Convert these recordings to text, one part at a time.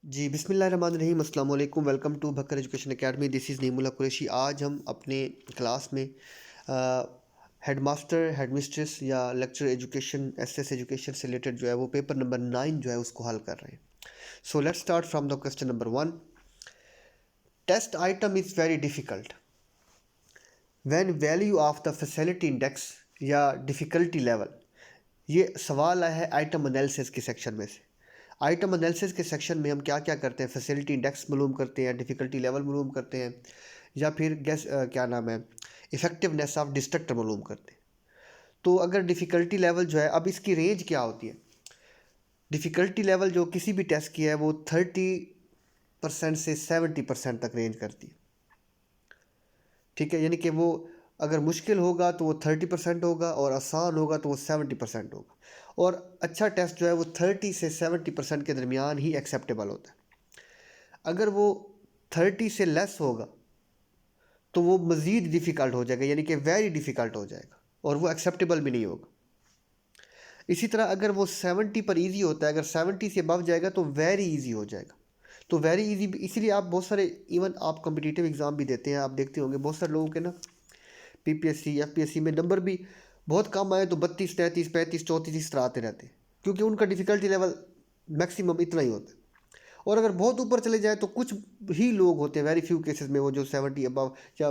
जी, बिस्मिल्लाहिर्रहमानिर्रहीम, अस्सलाम वालेकुम। Welcome to Bakar education academy. This is Neemullah Qureshi. आज हम अपने क्लास में हेड मास्टर, हेड मिस्ट्रेस या लेक्चर एजुकेशन, एसएस एजुकेशन से रिलेटेड जो है वो पेपर नंबर 9 जो है उसको हल कर रहे हैं। So let's start from the question number 1। Test item is very difficult when value of the facility index या डिफ़िकल्टी लेवल। ये सवाल आया है आइटम एनालिसिस के सेक्शन में से। आइटम एनालिसिस के सेक्शन में हम क्या क्या करते हैं, फैसिलिटी इंडेक्स मालूम करते हैं, डिफ़िकल्टी लेवल मालूम करते हैं, या फिर क्या नाम है, इफ़ेक्टिवनेस ऑफ डिस्ट्रक्टर मालूम करते हैं। तो अगर डिफ़िकल्टी लेवल जो है, अब इसकी रेंज क्या होती है। डिफ़िकल्टी लेवल जो किसी भी टेस्ट की है वो 30% से 70% तक रेंज करती है। ठीक है, यानी कि वो अगर मुश्किल होगा तो वो 30% होगा और आसान होगा तो वो 70% होगा। और अच्छा टेस्ट जो है वो 30 से 70% के दरमियान ही एक्सेप्टेबल होता है। अगर वो 30 से लेस होगा तो वो मज़ीद डिफ़िकल्ट हो जाएगा, यानी कि वेरी डिफ़िकल्ट हो जाएगा और वो एक्सेप्टेबल भी नहीं होगा। इसी तरह अगर वो 70 पर इजी होता है, अगर 70 से अबव जाएगा तो वेरी इजी हो जाएगा। तो वेरी इजी इसीलिए आप बहुत सारे, इवन आप कॉम्पिटिटिव एग्ज़ाम भी देते हैं, आप देखते होंगे बहुत सारे लोगों के ना पीपीएससी एफपीएससी में नंबर भी बहुत कम आए तो 32 33 35 34 इस तरह आते रहते हैं, क्योंकि उनका डिफ़िकल्टी लेवल मैक्सिमम इतना ही होता है। और अगर बहुत ऊपर चले जाए तो कुछ ही लोग होते हैं, वेरी फ्यू केसेस में, वो जो 70 अबव या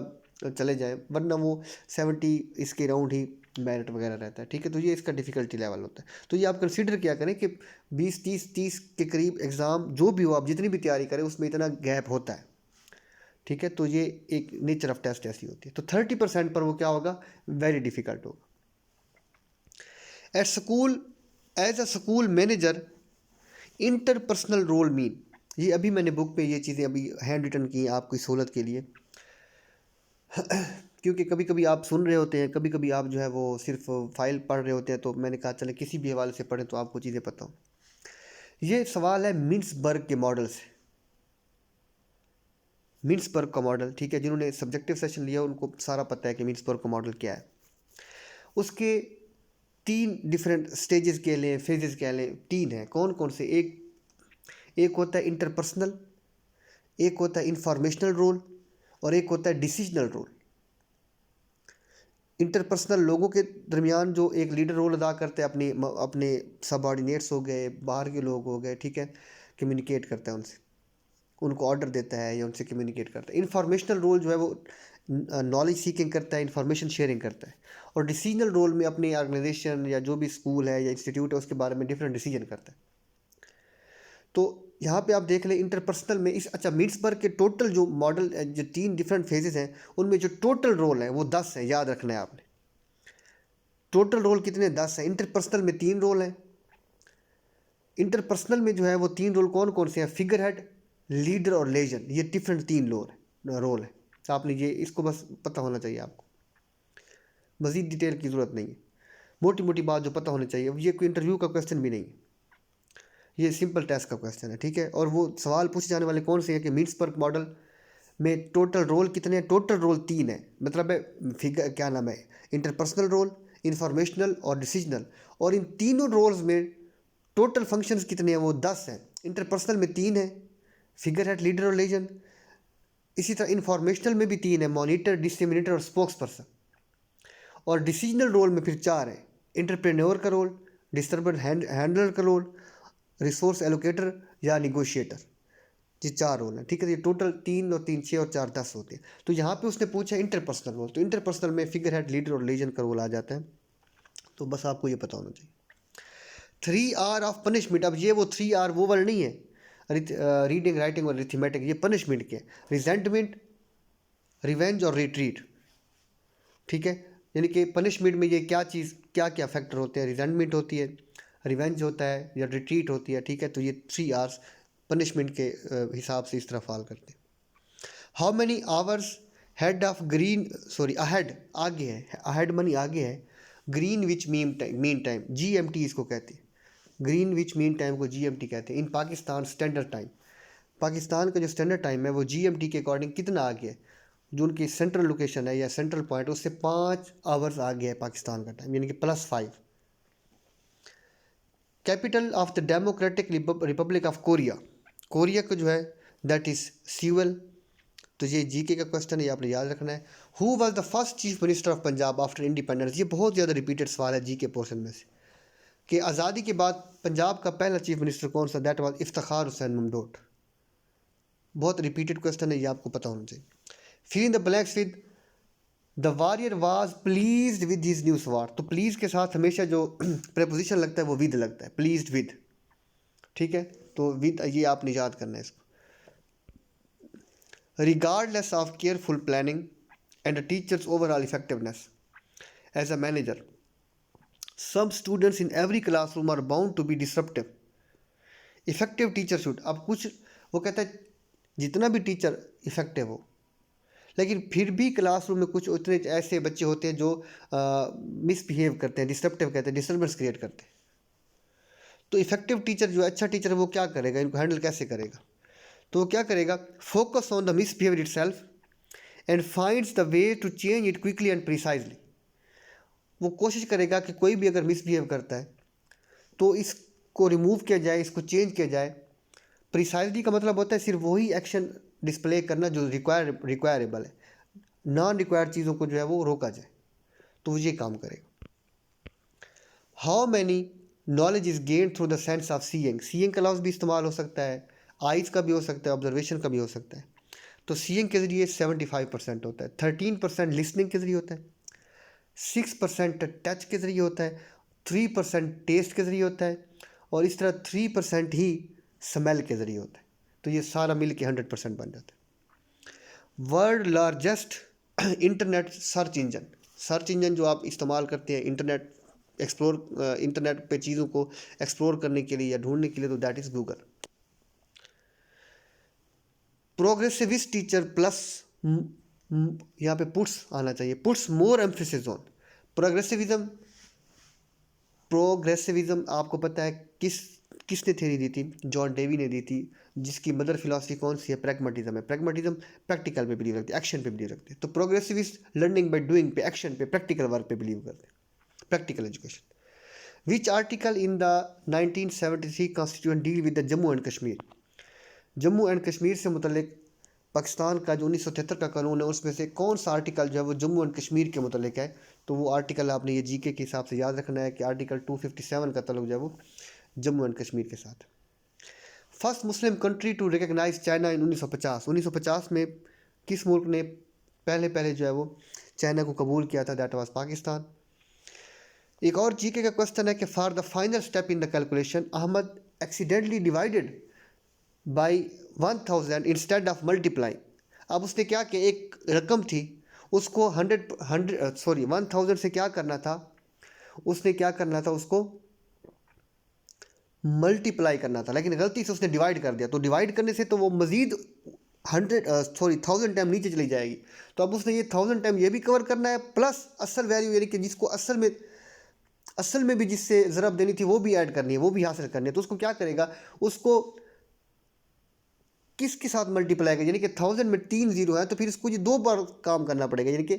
चले जाएँ, वरना वो 70 इसके राउंड ही मेरिट वगैरह रहता है। ठीक है, तो ये इसका डिफ़िकल्टी लेवल होता है। तो ये आप कंसीडर क्या करें कि 20 30 के करीब एग्ज़ाम जो भी हो, आप जितनी भी तैयारी करें उसमें इतना गैप होता है। ठीक है, तो ये एक नेचर ऑफ टेस्ट ऐसी होती है। तो 30% पर वो क्या होगा, वेरी डिफ़िकल्ट होगा। At school, as a school manager, interpersonal role mean, ये अभी मैंने बुक पे ये चीज़ें अभी हैंड रिटन की हैं आपकी सहूलत के लिए, क्योंकि कभी कभी आप सुन रहे होते हैं, कभी कभी आप जो है वो सिर्फ फाइल पढ़ रहे होते हैं, तो मैंने कहा चले किसी भी हवाले से पढ़ें तो आपको चीज़ें पता हो। ये सवाल है मिन्सबर्ग के मॉडल से। मिन्सबर्ग का मॉडल, ठीक है, जिन्होंने सब्जेक्टिव सेशन लिया उनको सारा पता है कि मिन्सबर्ग का मॉडल क्या है। उसके 3 डिफरेंट स्टेजेस कह लें, फेजेस कह लें, 3 हैं। कौन कौन से, एक एक होता है इंटरपर्सनल, एक होता है इंफॉर्मेशनल रोल, और एक होता है डिसीजनल रोल। इंटरपर्सनल लोगों के दरमियान जो एक लीडर रोल अदा करते हैं, अपने अपने सबऑर्डिनेट्स हो गए, बाहर के लोग हो गए, ठीक है, कम्युनिकेट करता है उनसे, उनको ऑर्डर देता है या उनसे कम्युनिकेट करता है। इंफॉर्मेशनल रोल जो है वो नॉलेज सीकिंग करता है, इंफॉर्मेशन शेयरिंग करता है। और डिसीजनल रोल में अपनी ऑर्गेनाइजेशन या जो भी स्कूल है या इंस्टीट्यूट है उसके बारे में डिफरेंट डिसीजन करता है। तो यहाँ पे आप देख लें इंटरपर्सनल में इस, अच्छा, मिन्सबर्ग के टोटल जो मॉडल, जो 3 डिफरेंट फेजेस हैं उनमें जो टोटल रोल है वो 10 है, याद रखना है आपने। टोटल रोल कितने, 10 हैं। इंटरपर्सनल में 3 रोल हैं। इंटरपर्सनल में जो है वो 3 रोल कौन कौन से हैं, फिगर हेड, लीडर और लेजन। ये डिफरेंट 3 रोल है। आपने ये इसको बस पता होना चाहिए आपको, मज़ीद डिटेल की ज़रूरत नहीं है, मोटी मोटी बात जो पता होनी चाहिए। ये कोई इंटरव्यू का क्वेश्चन भी नहीं है, ये सिंपल टेस्ट का क्वेश्चन है। ठीक है, और वो सवाल पूछे जाने वाले कौन से हैं कि मिन्सबर्ग मॉडल में टोटल रोल कितने हैं। टोटल रोल 3 है, मतलब है फिगर, क्या नाम है, इंटरपर्सनल रोल, इंफॉर्मेशनल और डिसीजनल। और इन तीनों रोल्स में टोटल फंक्शंस कितने हैं, वो 10 हैं। इंटरपर्सनल में 3 है, फिगर हेड, लीडर और लेजन। इसी तरह इंफॉर्मेशनल में भी 3 है, मॉनिटर, डिसमिनेटर और स्पोक्स पर्सन। और डिसीजनल रोल में फिर 4 है, इंटरप्रेन्योर का रोल, डिस्टर्बेंस हैंडलर का रोल, रिसोर्स एलोकेटर या निगोशिएटर। ये 4 रोल हैं। ठीक है, ये टोटल 3 और 3 6 और 4 10 होते हैं। तो यहाँ पे उसने पूछा इंटरपर्सनल रोल, तो इंटरपर्सनल में फिगर हेड, लीडर और लेजन का रोल आ जाता है। तो बस आपको ये पता होना चाहिए। 3 R ऑफ पनिशमेंट, अब ये वो 3 R वो वाले नहीं है, रीडिंग, राइटिंग और अरिथमेटिक, ये पनिशमेंट के, रिजेंटमेंट, रिवेंज और रिट्रीट। ठीक है, यानी कि पनिशमेंट में ये क्या चीज़, क्या क्या फैक्टर होते हैं, रिजेंटमेंट होती है, रिवेंज होता है या रिट्रीट होती है। ठीक है, तो ये 3 R's पनिशमेंट के हिसाब से इस तरह फॉल करते हैं। How many hours head of green, sorry ahead, आगे है, अहेड मनी आगे है, green which mean time, GMT इसको कहते हैं। ग्रीन विच मीन टाइम को GMT कहते हैं। इन पाकिस्तान स्टैंडर्ड टाइम, पाकिस्तान का जो स्टैंडर्ड टाइम है वो GMT के अकॉर्डिंग कितना आगे है, जो उनकी सेंट्रल लोकेशन है या सेंट्रल पॉइंट, उससे 5 आवर्स आगे है पाकिस्तान का टाइम, यानी कि +5। Capital of the democratic Republic of Korea, Korea का जो है दैट इज़ सीवल। तो ये जीके का क्वेश्चन है, ये आपने याद रखना है। Who was the first chief minister of Punjab after independence? ये बहुत ज़्यादा रिपीटेड सवाल है जीके पोर्शन में से कि आज़ादी के बाद पंजाब का पहला चीफ मिनिस्टर कौन सा? That was Iftikhar Hussain Mamdot. बहुत रिपीटेड क्वेश्चन है, ये आपको पता होना चाहिए। Fill in the blanks with the warrior was pleased with his new sword. तो प्लीज के साथ हमेशा जो प्रेपोजिशन लगता है वो विद लगता है, प्लीज्ड विद, ठीक है। तो विद ये आपने याद करना है इसको। regardless of careful planning and a teacher's overall effectiveness as a manager, some students in every classroom are bound to be disruptive. Effective teacher should, अब कुछ वो कहता है जितना भी टीचर इफेक्टिव हो, लेकिन फिर भी क्लासरूम में कुछ उतने ऐसे बच्चे होते हैं जो मिसबिहेव करते हैं, डिस्टर्प्टिव कहते हैं, डिस्टर्बेंस क्रिएट करते हैं। तो इफेक्टिव टीचर जो अच्छा टीचर है वो क्या करेगा, इनको हैंडल कैसे करेगा? तो वो क्या करेगा? Focus on the misbehaviour itself and finds the way to change it quickly and precisely. वो कोशिश करेगा कि कोई भी अगर मिसबिहेव करता है तो इसको रिमूव किया जाए, इसको चेंज किया जाए। प्रिसाइजली का मतलब होता है सिर्फ वही एक्शन डिस्प्ले करना जो रिक्वायरेबल है, नॉन रिक्वायर्ड चीज़ों को जो है वो रोका जाए, तो वो ये काम करेगा। How many knowledge is gain through the sense of seeing. Seeing का लफ्ज़ भी इस्तेमाल हो सकता है, आइज़ का भी हो सकता है, ऑब्जर्वेशन का भी हो सकता है। तो सीइंग के ज़रिए 75% होता है, 13% लिसनिंग के ज़रिए होता है, 6% टच के ज़रिए होता है, 3% टेस्ट के ज़रिए होता है, और इस तरह 3% ही स्मेल के ज़रिए होता है। तो ये सारा मिल के 100% बन जाता है। World largest internet search engine, search engine जो आप इस्तेमाल करते हैं इंटरनेट इंटरनेट पे चीज़ों को एक्सप्लोर करने के लिए या ढूंढने के लिए, तो that is Google. Progressivist teacher plus, यहाँ पे पुट्स आना चाहिए, puts more emphasis on progressivism. Progressivism आपको पता है किसने थ्योरी दी थी? जॉन डेवी ने दी थी, जिसकी मदर फिलॉसफी कौन सी है? प्रैग्मेटिज्म है। प्रैग्मेटिज्म प्रैक्टिकल पे बिलीव रखते हैं, एक्शन पे बिलीव रखते हैं। तो प्रोग्रेसिविस्ट लर्निंग बाय डूइंग पे, एक्शन पे, प्रैक्टिकल वर्क पे बिलीव करते हैं, practical education. Which article in the 1973 constitution deal with the Jammu and Kashmir? Jammu and Kashmir से मुतल्लिक पाकिस्तान का जो 1973 का कानून है उसमें से कौन सा आर्टिकल जो है वो जम्मू एंड कश्मीर के मुतल्लिक है? तो वो आर्टिकल आपने ये जीके के हिसाब से याद रखना है कि आर्टिकल 257 का ताल्लुक जो है वो जम्मू एंड कश्मीर के साथ। First Muslim country to recognise China in 1950 में किस मुल्क ने पहले पहले जो है वो चाइना को कबूल किया था? That was Pakistan. एक और जीके का क्वेश्चन है कि for the final step in the calculation Ahmad accidentally divided by 1000 instead of multiply. अब उसने क्या किया, एक रकम थी उसको 1000 से क्या करना था? उसने क्या करना था? उसको मल्टीप्लाई करना था, लेकिन गलती से उसने डिवाइड कर दिया। तो डिवाइड करने से तो वो मज़ीद 1000 टाइम नीचे चली जाएगी। तो अब उसने ये 1000 टाइम ये भी कवर करना है, प्लस असल वैल्यू यानी कि जिसको असल में भी जिससे ज़रब देनी थी वो भी ऐड करनी है, वो भी हासिल करनी है। तो उसको क्या करेगा? उसको किसके साथ मल्टीप्लाई करेगा? यानी कि 1000 में 3 जीरो है तो फिर इसको ये 2 बार काम करना पड़ेगा, यानी कि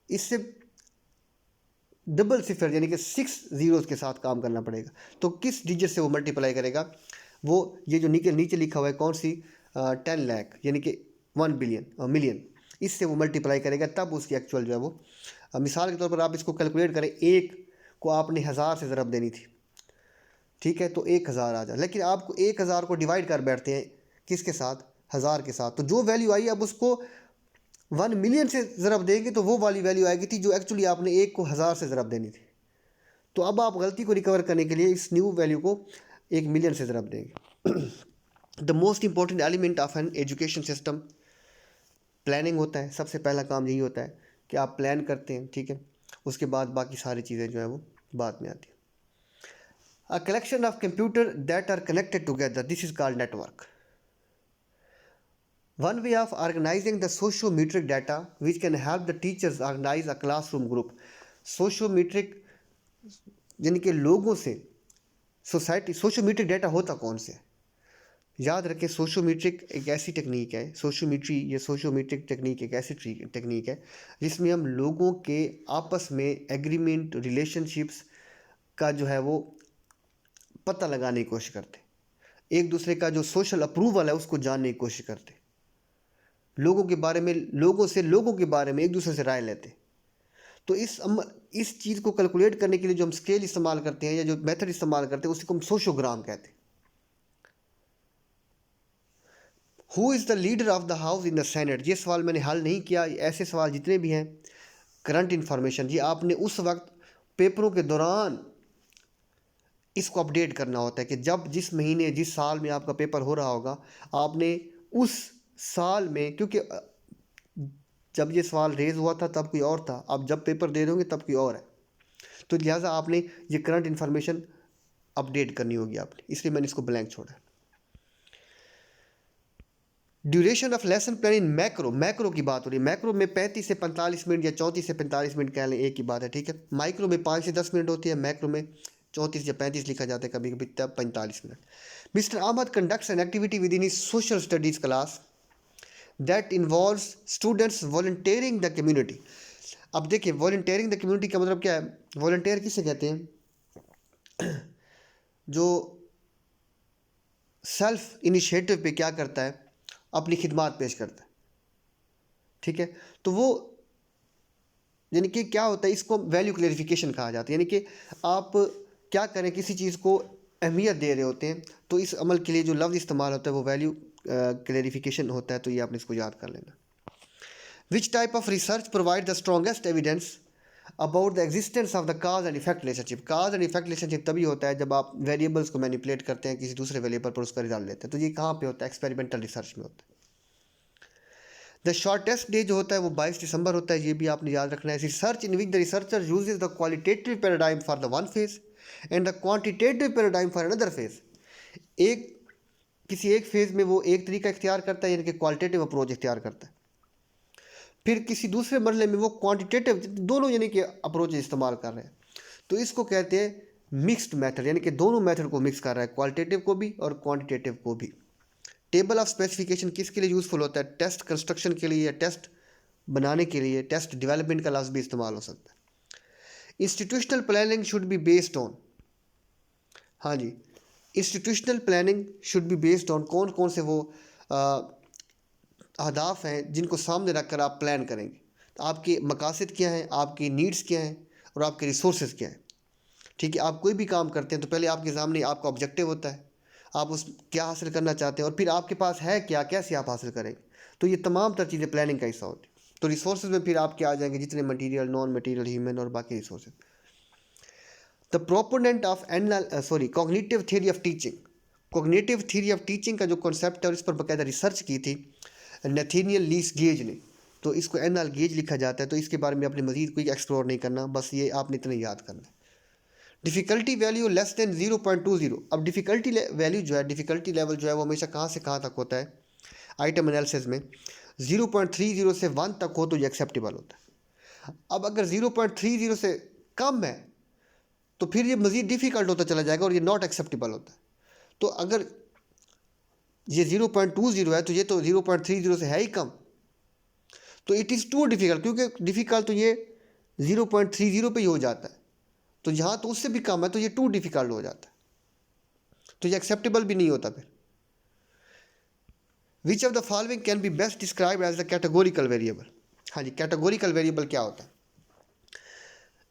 इससे डबल सिफर यानी कि 6 जीरोज़ के साथ काम करना पड़ेगा। तो किस डिजिट से वो मल्टीप्लाई करेगा? वो ये जो नीचे नीचे लिखा हुआ है कौन सी 10 लाख यानी कि 1 बिलियन मिलियन, इससे वो मल्टीप्लाई करेगा, तब उसकी एक्चुअल जो है वो मिसाल के तौर पर आप इसको कैलकुलेट करें, एक को आपने 1000 से ज़रब देनी थी, ठीक है, तो 1000 आ जाए, लेकिन आपको 1000 को डिवाइड कर बैठते हैं किसके साथ? 1000 के साथ। तो जो वैल्यू आई अब उसको 1 मिलियन से ज़रब देंगे तो वो वाली वैल्यू आएगी थी जो एक्चुअली आपने एक को 1000 से ज़रब देनी थी। तो अब आप गलती को रिकवर करने के लिए इस न्यू वैल्यू को 1 मिलियन से ज़रब देंगे। The most important element of an education system planning होता है। सबसे पहला काम यही होता है कि आप प्लान करते हैं, ठीक है, उसके बाद बाकी सारी चीज़ें जो है वो बाद में आती हैं। A collection of computers that are connected together, this is called network. One way of organizing the sociometric data which can help the teachers organize a classroom group. Sociometric यानी कि लोगों से सोसाइटी, सोशियोमीट्रिक डाटा होता कौन से? याद रखें, सोशियोमीट्रिक एक ऐसी टेक्निक है, सोशियोमीट्रिक टेक्निक एक ऐसी टेक्निक है जिसमें हम लोगों के आपस में एग्रीमेंट, रिलेशनशिप्स का जो है वो पता लगाने की कोशिश करते हैं। एक दूसरे का जो सोशल अप्रूवल है उसको जानने की कोशिश करते, लोगों के बारे में, लोगों के बारे में एक दूसरे से राय लेते। तो इस चीज़ को कैलकुलेट करने के लिए जो हम स्केल इस्तेमाल करते हैं या जो मेथड इस्तेमाल करते हैं उसको हम सोशोग्राम कहते हैं। Who is the leader of the house in the senate, ये सवाल मैंने हल नहीं किया, ऐसे सवाल जितने भी हैं करंट इन्फॉर्मेशन, ये आपने उस वक्त पेपरों के दौरान इसको अपडेट करना होता है कि जब जिस महीने जिस साल में आपका पेपर हो रहा होगा, आपने उस साल में, क्योंकि जब ये सवाल रेज हुआ था तब कोई और था, अब जब पेपर दे रहे होंगे तब कोई और है, तो लिहाजा आपने ये करंट इन्फॉर्मेशन अपडेट करनी होगी आपने, इसलिए मैंने इसको ब्लैंक छोड़ा। Duration of lesson plan in macro, macro की बात हो रही है, मैक्रो में 35 से 45 मिनट या 34 से 45 मिनट कह लें, एक ही बात है, ठीक है। माइक्रो में 5 से 10 मिनट होती है, मैक्रो में 34 या 35 लिखा जाता है, कभी कभी तब 45 minute. Mister Ahmad conducts an activity within his social studies class that involves students volunteering the community. अब देखिए, वॉलंटियरिंग द कम्युनिटी का मतलब क्या है? वॉलंटियर किसे कहते हैं? जो सेल्फ इनिशिएटिव पे क्या करता है, अपनी खिदमात पेश करता है, ठीक है। तो वो यानी कि क्या होता है, इसको वैल्यू क्लेरिफिकेशन कहा जाता है, यानी कि आप क्या करें, किसी चीज़ को अहमियत दे रहे होते हैं, तो इस अमल के लिए जो लफ्ज़ इस्तेमाल होता है वो वैल्यू क्लेरिफिकेशन होता है, तो ये आपने इसको याद कर लेना। Which type of research provide the strongest evidence about the existence of the cause and effect relationship. Cause and effect relationship तभी होता है जब आप वेरिएबल्स को मैनिपुलेट करते हैं किसी दूसरे वेरिएबल पर, उसका रिजल्ट लेते हैं, तो ये कहाँ पे होता है? एक्सपेरिमेंटल रिसर्च में होता है। द शॉर्टेस्ट डे जो होता है वो 22 दिसंबर होता है, ये भी आपने याद रखना है। Research in which the researcher uses the qualitative paradigm for the one phase and the quantitative paradigm for another phase. किसी एक फेज़ में वो एक तरीका इख्तियार करता है, यानी कि क्वालिटेटिव अप्रोच इख्तियार करता है, फिर किसी दूसरे मरहले में वो क्वांटिटेटिव, दोनों यानी कि अप्रोच इस्तेमाल कर रहे हैं, तो इसको कहते हैं मिक्स्ड मेथड, यानी कि दोनों मेथड को मिक्स कर रहा है, क्वालिटेटिव को भी और क्वांटिटेटिव को भी। टेबल ऑफ स्पेसिफिकेशन किसके लिए यूज़फुल होता है? टेस्ट कंस्ट्रक्शन के लिए या टेस्ट बनाने के लिए, टेस्ट डेवलपमेंट का लफ्ज़ भी इस्तेमाल हो सकता है। Institutional planning should be based on, हाँ जी, institutional planning should be based on, कौन कौन से वो अहदाफ हैं जिनको सामने रख कर आप प्लान करेंगे, तो आपके मकासद क्या हैं, आपकी नीड्स क्या हैं और आपके रिसोर्सेज क्या हैं, ठीक है। आप कोई भी काम करते हैं तो पहले आपके सामने आपका ऑब्जेक्टिव होता है, आप उस क्या हासिल करना चाहते हैं और फिर आपके पास है क्या, कैसे आप हासिल करेंगे, तो ये तमाम तर चीज़ें प्लानिंग का हिस्सा होती है। तो रिसोर्सेज में फिर आपके आ जाएंगे जितने मटीरियल, नॉन मटीरियल, ह्यूमन और बाकी resources. The proponent of cognitive theory of teaching, cognitive theory of teaching का जो कॉन्सेप्ट है और इस पर बाकायदा रिसर्च की थी नेथेनियल लीस गेज ने, तो इसको एनएल गेज लिखा जाता है, तो इसके बारे में आपने मजीद कोई एक्सप्लोर नहीं करना, बस ये आपने इतना याद करना है। डिफ़िकल्टी वैल्यू लेस देन 0.20, अब डिफ़िकल्टी वैल्यू जो है, डिफ़िकल्टी लेवल जो है वो हमेशा कहाँ से कहाँ तक होता है आइटम एनालिसिस में? 0.30 से 1 तक हो तो ये एक्सेप्टेबल होता है। अब अगर 0.30 से कम है तो फिर ये मज़ीद डिफ़िकल्ट होता चला जाएगा और ये नॉट एक्सेप्टेबल होता है। तो अगर ये 0.20 है तो ये तो 0.30 से है ही कम, तो इट इज़ टू डिफ़िकल्ट, क्योंकि डिफ़िकल्ट तो ये 0.30 पे ही हो जाता है, तो यहाँ तो उससे भी कम है तो ये टू डिफ़िकल्ट हो जाता है, तो ये एक्सेप्टेबल भी नहीं होता फिर। Which of the following can be best describe as the categorical variable. हाँ जी, कैटेगोरिकल वेरिएबल क्या होता है?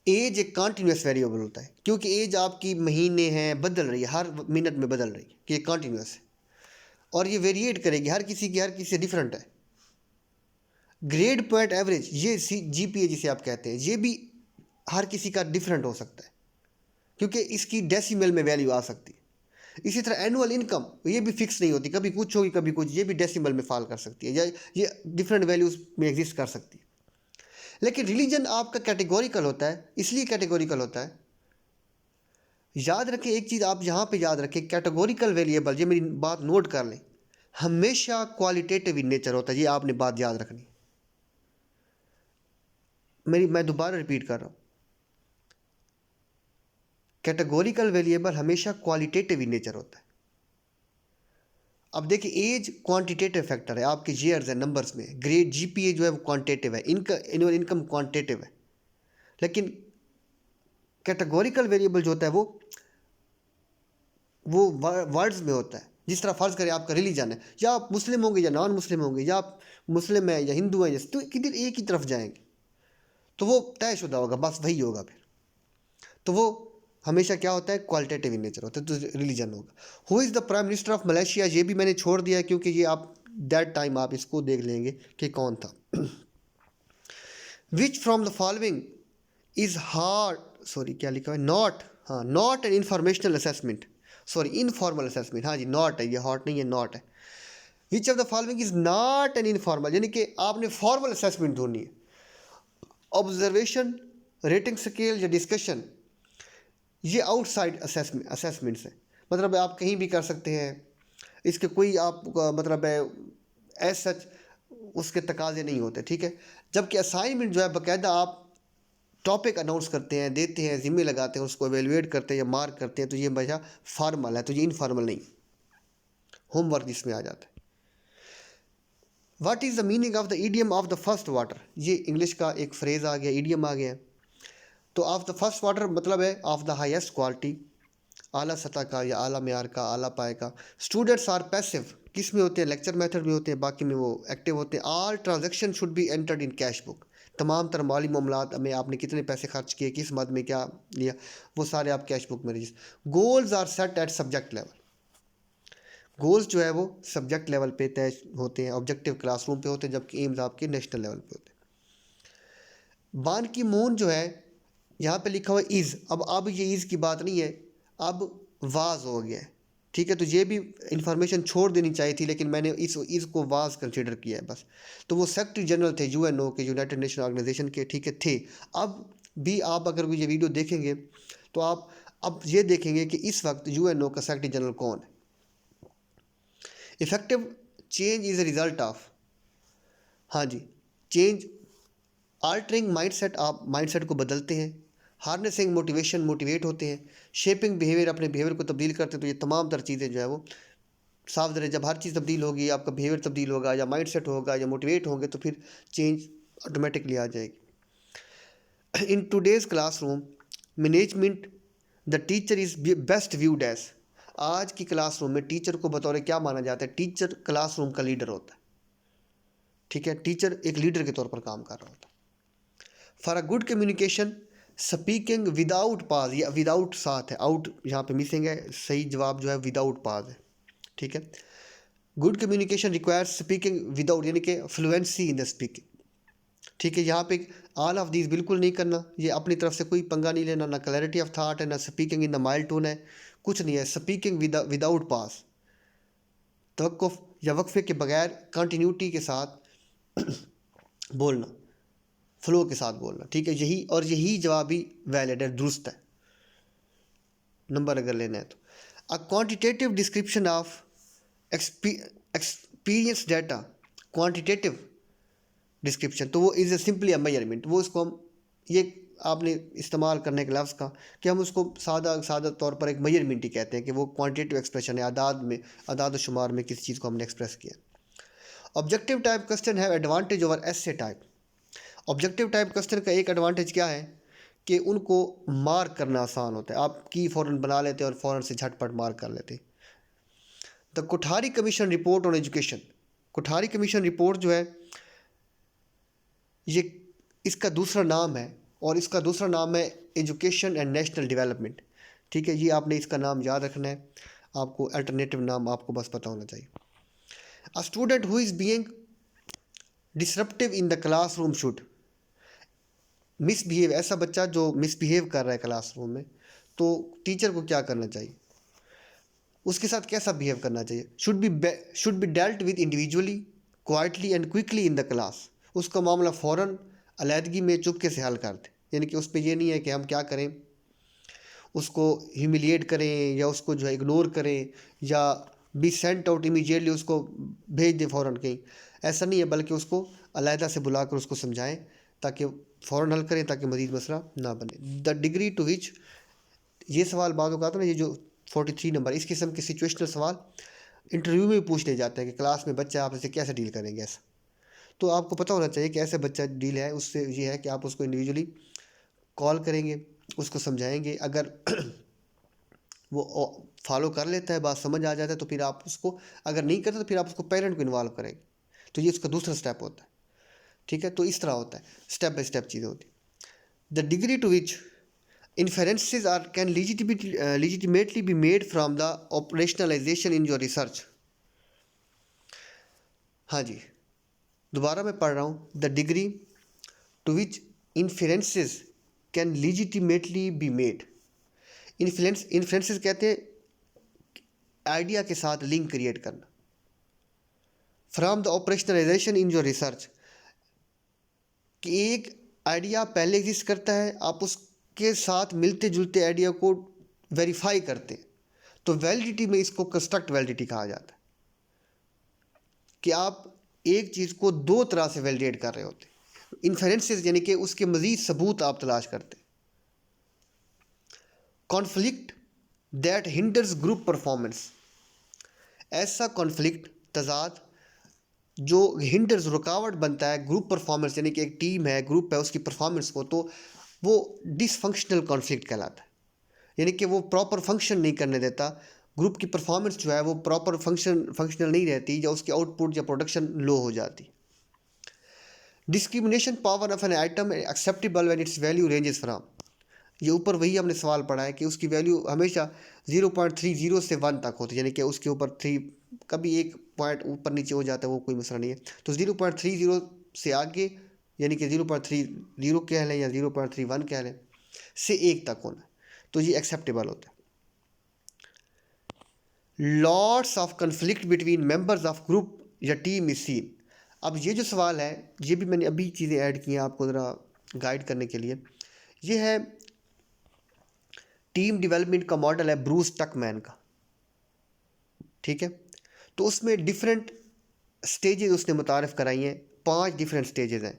एज एक कॉन्टीन्यूस वेरिएबल होता है, क्योंकि एज आपकी महीने हैं, बदल रही है, हर मिनट में बदल रही है, कि ये कॉन्टीन्यूस है और ये वेरिएट करेगी, हर किसी से डिफरेंट है। ग्रेड पॉइंट एवरेज, ये जीपीए जिसे आप कहते हैं, ये भी हर किसी का डिफरेंट हो सकता है, क्योंकि इसकी डेसिमल में वैल्यू आ सकती है। इसी तरह एनुअल इनकम, ये भी फिक्स नहीं होती, कभी कुछ होगी कभी कुछ, ये भी डेसिमल में फॉल कर सकती है, या ये डिफरेंट वैल्यूज़ में एग्जिस्ट कर सकती है। लेकिन रिलीजन आपका कैटेगोरिकल होता है, इसलिए कैटेगोरिकल होता है, याद रखें एक चीज़ आप यहाँ पे याद रखें, कैटेगोरिकल वेरिएबल, ये मेरी बात नोट कर लें, हमेशा क्वालिटेटिव इन नेचर होता है, ये आपने बात याद रखनी। मैं दोबारा रिपीट कर रहा हूँ, कैटेगोरिकल वेरिएबल हमेशा क्वालिटेटिव इन नेचर होता है। अब देखिए, एज क्वांटिटेटिव फैक्टर है, आपके ईयर्स है, नंबर्स में। ग्रेड जीपीए जो है वो क्वांटिटेटिव है, एनुअल इनकम क्वांटिटेटिव है, लेकिन कैटेगोरिकल वेरिएबल जो होता है वो वर्ड्स में होता है, जिस तरह फ़र्ज़ करें आपका रिलीजन है, या आप मुस्लिम होंगे या नॉन मुस्लिम होंगे, या आप मुस्लिम हैं या हिंदू हैं, जैसे तो किधर एक ही तरफ जाएंगे, तो वो तयशुदा होगा, बस वही होगा फिर। तो वो हमेशा क्या होता है, क्वालिटेटिव इन नेचर होता है, तो रिलीजन होगा। Who is the prime minister of Malaysia, ये भी मैंने छोड़ दिया है क्योंकि ये आप दैट टाइम आप इसको देख लेंगे कि कौन था। Which from the following is hard, sorry क्या लिखा है, नॉट, हाँ not an informational assessment, sorry informal assessment, हाँ जी नॉट है, ये हॉट नहीं है, नॉट है। Which of the following is not an informal, यानी कि आपने फॉर्मल असेसमेंट ढूंढनी है। ऑब्जर्वेशन, रेटिंग स्केल या डिस्कशन, ये आउटसाइड असेसमेंट्स है, मतलब आप कहीं भी कर सकते हैं, इसके कोई आप मतलब है एज सच उसके तकाजे नहीं होते, ठीक है। जबकि असाइनमेंट जो है बाकायदा आप टॉपिक अनाउंस करते हैं, देते हैं, जिम्मे लगाते हैं, उसको एवेलुएट करते हैं या मार्क करते हैं, तो ये वजह फॉर्मल है, तो ये इनफॉर्मल नहीं, होमवर्क इसमें आ जाता है। What is the meaning of the idiom of the first water, ये इंग्लिश का एक फ्रेज़ आ गया, ईडियम आ गया। तो ऑफ द फर्स्ट वाटर मतलब है ऑफ द हाईएस्ट क्वालिटी, आला सतह का या आला मेयार का, आला पाए का। स्टूडेंट्स आर पैसिव, किस में होते हैं, लेक्चर मेथड में होते हैं, बाकी में वो एक्टिव होते हैं। All transaction should be entered in cash book, तमाम तर माली मामलात में आपने कितने पैसे खर्च किए, किस मद में क्या लिया, वो सारे आप कैश बुक में register. Goals are set at subject level, goals जो है वो सब्जेक्ट लेवल पे तय होते हैं, ऑब्जेक्टिव क्लासरूम पे होते हैं, जबकि एम्स आपके नेशनल लेवल पे होते हैं। बान की मून जो है यहाँ पे लिखा हुआ इज़, अब ये इज़ की बात नहीं है, अब वाज हो गया है, ठीक है। तो ये भी इंफॉर्मेशन छोड़ देनी चाहिए थी, लेकिन मैंने इस को वाज कंसिडर किया है बस। तो वो सेक्रेटरी जनरल थे यूएनओ के, यूनाइटेड नेशन ऑर्गेनाइजेशन के, ठीक है थे। अब भी आप अगर ये वीडियो देखेंगे तो आप अब ये देखेंगे कि इस वक्त यूएनओ का सेक्रेटरी जनरल कौन है। Effective change is a result of, हाँ जी, चेंज, आल्टरिंग माइंडसेट, आप माइंडसेट को बदलते हैं। हार्नेसिंग मोटिवेशन, मोटिवेट होते हैं। शेपिंग बिहेवियर, अपने बिहेवियर को तब्दील करते हैं। तो ये तमाम तर चीज़ें जो है वो साफ ज़रा, जब हर चीज़ तब्दील होगी, आपका बिहेवियर तब्दील होगा या माइंडसेट होगा या मोटिवेट होंगे, तो फिर चेंज ऑटोमेटिकली आ जाएगी। In today's classroom management, the teacher is best viewed as, आज की क्लासरूम में टीचर को बतौर क्या माना जाता है, टीचर क्लासरूम का लीडर होता है, ठीक है। टीचर एक लीडर के तौर पर काम कर रहा होता है। For a good communication, speaking without पाज, या विदाउट साथ है, आउट यहाँ पे मिसिंग है, सही जवाब जो है विदाउट पाज है, ठीक है। Good communication requires speaking without, यानी कि फ्लुएंसी इन द स्पीकिंग, ठीक है। यहाँ पे ऑल ऑफ दीज बिल्कुल नहीं करना, ये अपनी तरफ से कोई पंगा नहीं लेना, ना क्लैरिटी ऑफ थाट है, ना speaking in the mild tone है, कुछ नहीं है। स्पीकिंग विदाउट पास, तवक्कुफ या वक्फे के बगैर कंटिन्यूटी के साथ बोलना, फ्लो के साथ बोलना, ठीक है। यही और यही जवाब भी वैलिड है, दुरुस्त है, नंबर अगर लेना है तो। A quantitative description of experience data, quantitative description, तो वो इज़ सिंपली अ मेजरमेंट, वो इसको हम ये आपने इस्तेमाल करने के लफ्ज़ का कि हम उसको सादा तौर पर एक मेजरमेंट ही कहते हैं, कि वो क्वांटिटेटिव एक्सप्रेशन है, आदाद में, आदाद शुमार में किसी चीज़ को हमने एक्सप्रेस किया। ऑब्जेक्टिव टाइप क्वेश्चन है एडवांटेज ओवर एसे टाइप, ऑब्जेक्टिव टाइप क्वेश्चन का एक एडवांटेज क्या है कि उनको मार्क करना आसान होता है, आप की फ़ौरन बना लेते हैं और फ़ौरन से झटपट मार्क कर लेते हैं। The Kothari commission report on education, Kothari commission report जो है ये इसका दूसरा नाम है, और इसका दूसरा नाम है एजुकेशन एंड नेशनल डेवलपमेंट, ठीक है। ये आपने इसका नाम याद रखना है, आपको अल्टरनेटिव नाम आपको बस पता होना चाहिए। A student who is being disruptive in the classroom should misbehave, ऐसा बच्चा जो मिसबिहेव कर रहा है क्लासरूम में, तो टीचर को क्या करना चाहिए, उसके साथ कैसा बिहेव करना चाहिए। Should be dealt with individually, quietly and quickly in the class, उसका मामला फ़ौरन अलहदगी में चुपके से हल कर दें, यानी कि उस पर यह नहीं है कि हम क्या करें, उसको ह्यूमिलिएट करें या उसको जो है इग्नोर करें या बी सेंट आउट इमीडिएटली, उसको भेज दें फ़ौरन कहीं, ऐसा नहीं है, बल्कि उसको अलहदा से बुलाकर उसको समझाएं ताकि फ़ौरन हल करें, ताकि मज़ीद मसला ना बने। द डिग्री टू विच, ये सवाल बाद होगा था ना, ये जो 43 नंबर, इस किस्म के सिचुएशनल सवाल इंटरव्यू में भी पूछ ले जाते हैं कि क्लास में बच्चा आप इसे कैसे डील करेंगे, ऐसा तो आपको पता होना चाहिए कि ऐसे बच्चा डील है, उससे ये है कि आप उसको इंडिविजुअली कॉल करेंगे, उसको समझाएंगे। अगर वो फॉलो कर लेता है, बात समझ आ जाता है, तो फिर आप उसको, अगर नहीं करते तो फिर आप उसको पेरेंट को इन्वॉल्व करेंगे, तो ये उसका दूसरा स्टेप होता है। ठीक है, तो इस तरह होता है, स्टेप बाय स्टेप चीज़ें होती है। The degree to which inferences are can legitimately be made from the operationalization in your research। हाँ जी, दोबारा मैं पढ़ रहा हूँ, the degree to which inferences can legitimately be made. Influences कहते हैं आइडिया के साथ लिंक क्रिएट करना, from the operationalisation in your research, कि एक आइडिया पहले एग्जिस्ट करता है, आप उसके साथ मिलते जुलते आइडिया को वेरीफाई करते हैं, तो वैलिडिटी में इसको कंस्ट्रक्ट वैलिडिटी कहा जाता है, कि आप एक चीज़ को दो तरह से वैलिडेट कर रहे होते हैं। इन्फेरेंसेस यानी कि उसके मज़ीद सबूत आप तलाश करते हैं। Conflict that hinders group performance, ऐसा कॉन्फ्लिक्ट, तजाद, जो हिंडर्स, रुकावट बनता है ग्रुप परफॉर्मेंस, यानी कि एक टीम है, ग्रुप है, उसकी परफॉर्मेंस को, तो वो डिसफंक्शनल कॉन्फ्लिक्ट कहलाता है। यानी कि वो प्रॉपर फंक्शन नहीं करने देता, ग्रुप की परफॉर्मेंस जो है वो प्रॉपर फंक्शनल नहीं रहती, या उसकी आउटपुट या प्रोडक्शन लो हो जाती। Discrimination power of an item acceptable when it's value ranges from, ये ऊपर वही हमने सवाल पढ़ा है कि उसकी वैल्यू हमेशा 0.30 से 1 तक होती है, यानी कि उसके ऊपर 3, कभी एक पॉइंट ऊपर नीचे हो जाता है, वो कोई मसला नहीं है। तो 0.30 से आगे, यानी कि 0.30 कह लें या 0.31 कह लें, से 1 तक होना, तो ये एक्सेप्टेबल होता है। Lots of conflict between members of group या टीम इज सीन। अब ये जो सवाल है, ये भी मैंने अभी चीज़ें ऐड की हैं आपको ज़रा गाइड करने के लिए। ये है टीम डेवलपमेंट का मॉडल है ब्रूस टकमैन का। ठीक है, तो उसमें डिफरेंट स्टेजेस उसने मुतारफ़ कराई हैं, 5 डिफरेंट स्टेजेस हैं।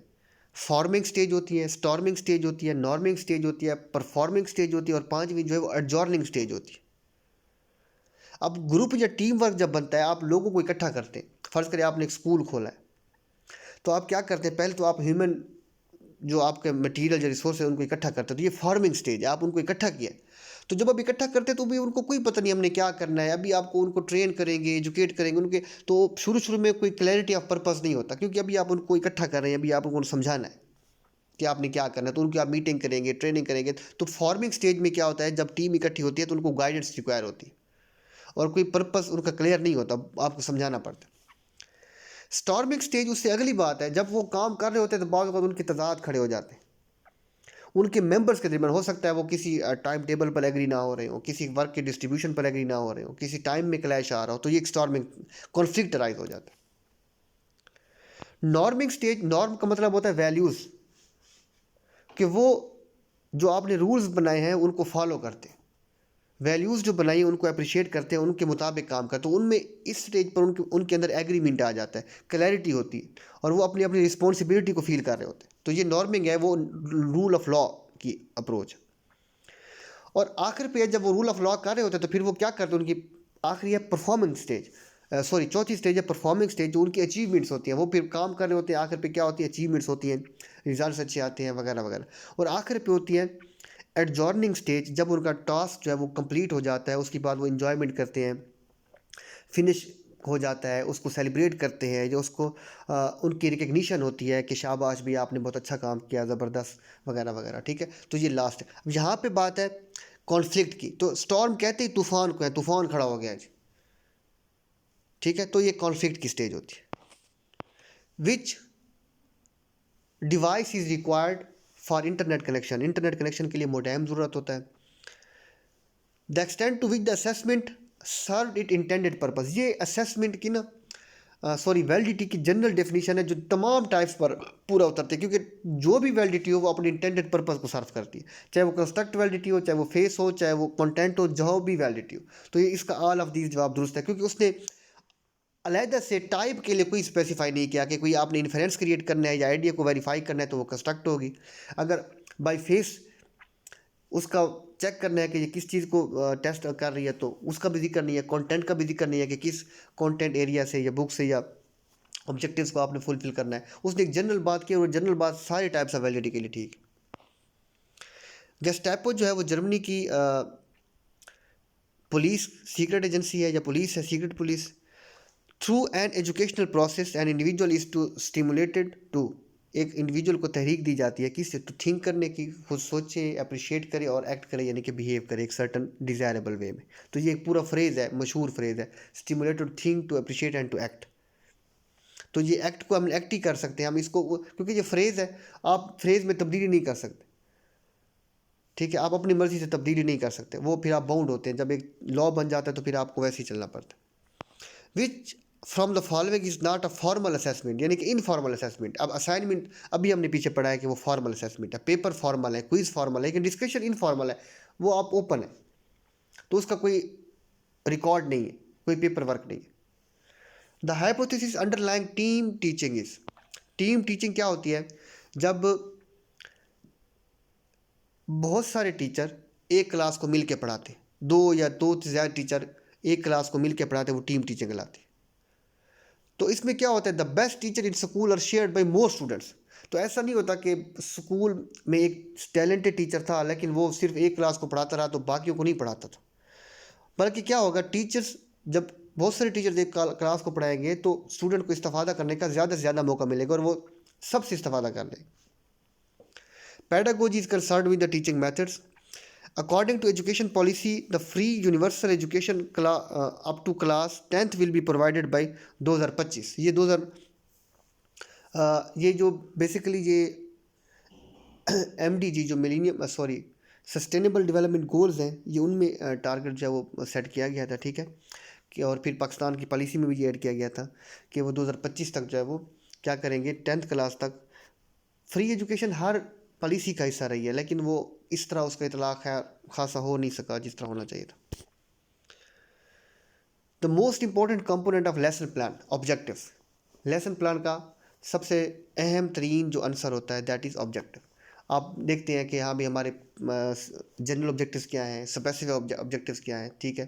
फॉर्मिंग स्टेज होती है, स्टॉर्मिंग स्टेज होती है, नॉर्मिंग स्टेज होती है, परफॉर्मिंग स्टेज होती है, और 5वीं जो है वो एडजॉर्निंग स्टेज होती है। अब ग्रुप या टीम वर्क जब बनता है, आप लोगों को इकट्ठा करते हैं। फ़र्ज़ करें आपने एक स्कूल खोला है, तो आप क्या करते हैं, पहले तो आप ह्यूमन जो आपके मटेरियल या रिसोर्स है उनको इकट्ठा करते हैं, तो ये फार्मिंग स्टेज है, आप उनको इकट्ठा किया। तो जब आप इकट्ठा करते हैं तो भी उनको कोई पता नहीं हमने क्या करना है, अभी आपको उनको ट्रेन करेंगे, एजुकेट करेंगे उनके, तो शुरू शुरू में कोई क्लैरिटी ऑफ पर्पस नहीं होता, क्योंकि अभी आप उनको इकट्ठा कर रहे हैं, अभी आप उनको समझाना है कि आपने क्या करना है, तो उनकी आप मीटिंग करेंगे, ट्रेनिंग करेंगे। तो फॉर्मिंग स्टेज में क्या होता है, जब टीम इकट्ठी होती है तो उनको गाइडेंस रिक्वायर होती है, और कोई पर्पस उनका क्लियर नहीं होता, आपको समझाना पड़ता है। स्टॉर्मिंग स्टेज उससे अगली बात है, जब वो काम कर रहे होते हैं तो बहुत वक्त उनके तजाद खड़े हो जाते हैं, उनके मेंबर्स के दरमियान। हो सकता है वो किसी टाइम टेबल पर एग्री ना हो रहे हो, किसी वर्क के डिस्ट्रीब्यूशन पर एग्री ना हो रहे हो, किसी टाइम में क्लैश आ रहा हो, तो ये एक स्टॉर्मिंग कॉन्फ्लिक्ट राइज हो जाता है। नॉर्मिंग स्टेज, नॉर्म का मतलब होता है वैल्यूज़, कि वो जो आपने रूल्स बनाए हैं उनको फॉलो करते हैं, वैल्यूज़ जो बनाई हैं उनको अप्रिशिएट करते हैं, उनके मुताबिक काम करते हैं, तो उनमें इस स्टेज पर उनके अंदर एग्रीमेंट आ जाता है, क्लैरिटी होती है, और वो अपनी अपनी रिस्पॉन्सिबिलिटी को फील कर रहे होते हैं। तो ये नॉर्मिंग है, वो रूल ऑफ लॉ की अप्रोच। और आखिर पे जब वो रूल ऑफ लॉ कर रहे होते हैं तो फिर वो क्या करते हैं, उनकी आखिरी है परफॉर्मेंस स्टेज, सॉरी चौथी स्टेज है परफॉर्मिंग स्टेज, जो उनकी अचीवमेंट्स होती हैं, वो फिर काम कर रहे होते हैं, आखिर पे क्या होती है, अचीवमेंट्स होती हैं, रिजल्ट्स अच्छे आते हैं वगैरह वगैरह। और आखिर पे होती है एडजॉर्निंग स्टेज, जब उनका टास्क जो है वो कंप्लीट हो जाता है, उसके बाद वो इन्जॉयमेंट करते हैं, फिनिश हो जाता है, उसको सेलिब्रेट करते हैं, जो उसको उनकी रिकग्निशन होती है कि शाबाश भी आपने बहुत अच्छा काम किया, ज़बरदस्त वगैरह वगैरह। ठीक है, तो ये लास्ट है। अब यहाँ पे बात है कॉन्फ्लिक्ट की, तो स्टॉर्म कहते ही तूफान को है, तूफान खड़ा हो गया जी। ठीक है, तो ये कॉन्फ्लिक्ट की स्टेज होती है। Which device is required for internet connection, internet connection के लिए मोडेम ज़रूरत होता है। The extent to which the assessment serve it intended purpose, ये असेसमेंट की ना सॉरी वैलिडिटी की जनरल डेफिनेशन है, जो तमाम टाइप्स पर पूरा उतरती है, क्योंकि जो भी वैलिडिटी हो वो अपनी इंटेंडेड पर्पस को सर्व करती है, चाहे वो कंस्ट्रक्ट वैलिडिटी हो, चाहे वो फेस हो, चाहे वो कंटेंट हो, जो भी वैलिडिटी हो। तो ये इसका ऑल ऑफ दीज जवाब दुरुस्त है, क्योंकि उसने अलहदा से टाइप के लिए कोई स्पेसिफाई नहीं किया कि कोई आपने इन्फरेंस क्रिएट करना है या आइडिया को वेरीफाई करना है तो वो कंस्ट्रक्ट होगी। अगर बाय फेस उसका चेक करना है कि ये किस चीज़ को टेस्ट कर रही है, तो उसका भी जिक्र नहीं है, कंटेंट का भी जिक्र नहीं है कि किस कंटेंट एरिया से या बुक से या ऑब्जेक्टिव्स को आपने फुलफिल करना है। उसने एक जनरल बात की, और जनरल बात सारे टाइप्स ऑफ वैलिडिटी के लिए ठीक है। गेस्टापो जो है वो जर्मनी की पुलिस सीक्रेट एजेंसी है या पुलिस है secret police. Through an educational process an individual is to stimulated to, एक इंडिविजुअल को तहरीक दी जाती है किससे, टू थिंक करने की, खुद सोचे, अप्रिशिएट करे और एक्ट करे, यानी कि बिहेव करे एक सर्टन डिज़ायरेबल वे में। तो ये एक पूरा फ्रेज़ है, मशहूर फ्रेज़ है, stimulate to think, to appreciate and to act. तो ये एक्ट को हम एक्ट ही कर सकते हैं हम इसको, क्योंकि ये फ्रेज़ है, आप फ्रेज़ में तब्दीली नहीं कर सकते, ठीक है, आप अपनी मर्ज़ी से तब्दीली नहीं कर सकते, वो फिर आप बाउंड होते हैं, जब एक लॉ बन जाता है तो फिर आपको वैसे ही चलना पड़ता है। Which from the following is not a formal assessment, यानी कि इनफॉर्मल असेसमेंट। अब असाइनमेंट अभी हमने पीछे पढ़ा है कि वो फॉर्मल असेसमेंट है, पेपर फॉर्मल है, क्विज फॉर्मल है, लेकिन डिस्कशन इनफॉर्मल है, वो आप ओपन है, तो उसका कोई रिकॉर्ड नहीं है, कोई पेपर वर्क नहीं है। The hypothesis underlying team teaching is, team teaching क्या होती है, जब बहुत सारे टीचर एक क्लास को मिल के पढ़ाते, दो या दो से ज़्यादा टीचर एक क्लास को मिल के पढ़ाते, वो टीम टीचिंग कहलाती है। तो इसमें क्या होता है, the best teacher in school are shared by more students. तो ऐसा नहीं होता कि स्कूल में एक टैलेंटेड टीचर था लेकिन वो सिर्फ एक क्लास को पढ़ाता रहा तो बाकियों को नहीं पढ़ाता था, बल्कि क्या होगा, टीचर्स जब बहुत सारे टीचर्स एक क्लास को पढ़ाएंगे तो स्टूडेंट को इस्तेफादा करने का ज़्यादा से ज़्यादा मौका मिलेगा और वो सबसे इस्तेफादा कर लेंगे। Pedagogy is concerned with the teaching methods. According to education policy, the free universal education up to class 10th will be provided by 2025। ये 2000 ये जो बेसिकली ये MDG जो मिलीनियम सस्टेनेबल डेवलपमेंट गोल्स हैं, ये उनमें टारगेट जो है वो सेट किया गया था, ठीक है, कि और फिर पाकिस्तान की पॉलिसी में भी ये ऐड किया गया था कि वो 2025 तक जो है वो क्या करेंगे, 10th क्लास तक फ्री एजुकेशन हर पॉलिसी का हिस्सा रही है, लेकिन वो इस तरह उसका इतलाक़ है खासा हो नहीं सका जिस तरह होना चाहिए था। The most important component of lesson plan objective, lesson plan का सबसे अहम तरीन जो आंसर होता है दैट इज़ ऑब्जेक्टिव। आप देखते हैं कि हाँ भी हमारे जनरल ऑब्जेक्टिव्स क्या हैं, स्पेसिफिक ऑब्जेक्टिव्स क्या हैं, ठीक है,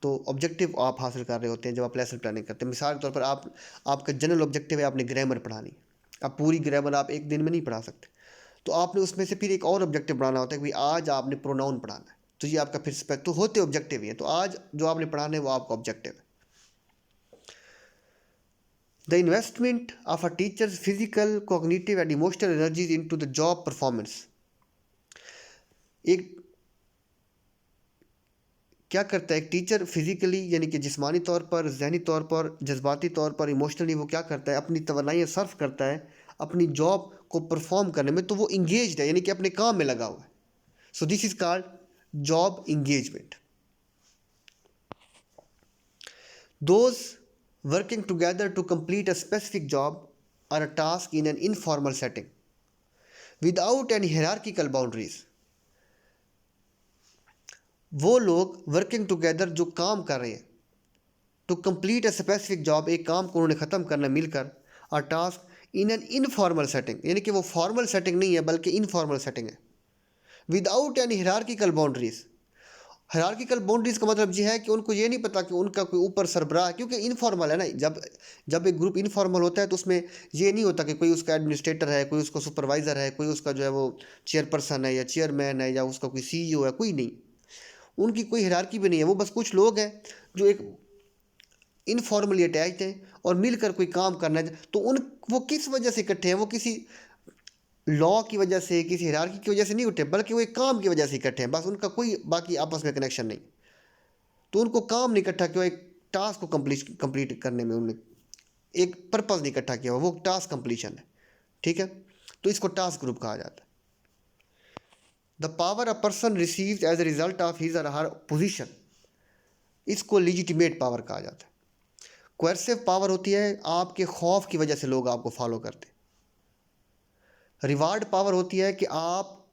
तो ऑब्जेक्टिव आप हासिल कर रहे होते हैं जब आप लेसन प्लानिंग करते हैं। मिसाल के तौर पर आपका जनरल ऑब्जेक्टिव है आपने ग्रामर पढ़ानी, अब पूरी ग्रामर आप एक दिन में नहीं पढ़ा सकते, तो आपने उसमें से फिर एक और ऑब्जेक्टिव बनाना होता है कि भाई आज आपने प्रोनाउन पढ़ाना है, तो ये आपका फिर तो होते ऑब्जेक्टिव ही है, तो आज जो आपने पढ़ाना है वो आपका ऑब्जेक्टिव है। The investment of a teachers physical cognitive and emotional energies into the job performance, एक क्या करता है एक टीचर फिजिकली यानी कि जिस्मानी तौर पर, जहनी तौर पर, जज्बाती तौर पर, इमोशनली वो क्या करता है, अपनी तवन्नाइयाँ सर्फ करता है अपनी जॉब को परफॉर्म करने में, तो वो इंगेज्ड है यानी कि अपने काम में लगा हुआ है। So this is called job engagement. Those working together to complete a specific job और a task in an informal setting without any hierarchical boundaries, वो लोग वर्किंग टुगेदर जो काम कर रहे हैं to complete a specific job, एक काम को उन्होंने ख़त्म करना मिलकर, और task in an informal setting यानी कि वो फॉर्मल सेटिंग नहीं है बल्कि इनफॉर्मल सेटिंग है, without any hierarchical boundaries. Hierarchical boundaries का मतलब ये है कि उनको ये नहीं पता कि उनका कोई ऊपर सरबराह है, क्योंकि इनफॉर्मल है ना, जब एक ग्रुप इनफॉर्मल होता है तो उसमें ये नहीं होता कि कोई उसका एडमिनिस्ट्रेटर है, कोई उसका सुपरवाइज़र है, कोई उसका जो है वो चेयरपर्सन है या चेयरमैन है या उसका कोई CEO है, कोई नहीं, उनकी कोई हायरार्की भी नहीं है, वो बस कुछ लोग हैं जो एक इनफॉर्मली अटैच्ड हैं और मिलकर कोई काम करना है। तो वो किस वजह से इकट्ठे हैं, वो किसी लॉ की वजह से, किसी हायरार्की की वजह से नहीं उठे, बल्कि वो एक काम की वजह से इकट्ठे हैं, बस उनका कोई बाकी आपस में कनेक्शन नहीं। तो उनको काम नहीं इकट्ठा किया, एक टास्क को कंप्लीट करने में उन्होंने एक पर्पज़ नहीं इकट्ठा किया, वो टास्क कंप्लीशन है, ठीक है, तो इसको टास्क ग्रुप कहा जाता है। The power a person receives as a result of his or her position, इसको लिजिटिमेट पावर कहा जाता है। कोएर्सिव पावर होती है आपके खौफ की वजह से लोग आपको फॉलो करते हैं। रिवार्ड पावर होती है कि आप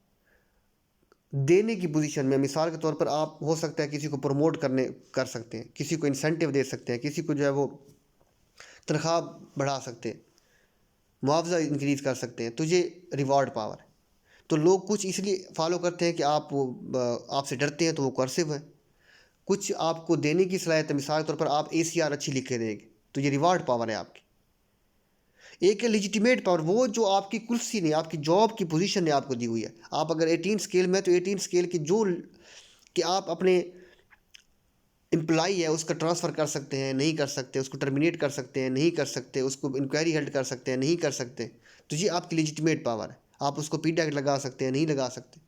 देने की पोजीशन में, मिसाल के तौर पर आप हो सकता है किसी को प्रमोट कर सकते हैं, किसी को इंसेंटिव दे सकते हैं, किसी को जो है वो तनख्वाह बढ़ा सकते हैं, मुआवजा इंक्रीज़ कर सकते हैं, तो ये रिवार्ड पावर है। तो लोग कुछ इसलिए फॉलो करते हैं कि आपसे डरते हैं, तो वो कोएर्सिव है। कुछ आपको देने की सलाहियत है, मिसाल के तौर पर आप ACR अच्छी लिख के देंगे, तो ये रिवार्ड पावर है आपकी। एक है लिजिटिमेट पावर, वो जो आपकी कुर्सी ने, आपकी जॉब की पोजीशन ने आपको दी हुई है। आप अगर 18 स्केल में तो 18 स्केल की जो कि आप अपने एम्प्लॉई है उसका ट्रांसफ़र कर सकते हैं, नहीं कर सकते, उसको टर्मिनेट कर सकते हैं, नहीं कर सकते, उसको इंक्वायरी हेल्ड कर सकते हैं, नहीं कर सकते। तो ये आपकी लेजिटिमेट पावर है। आप उसको पीडीएक लगा सकते हैं, नहीं लगा सकते।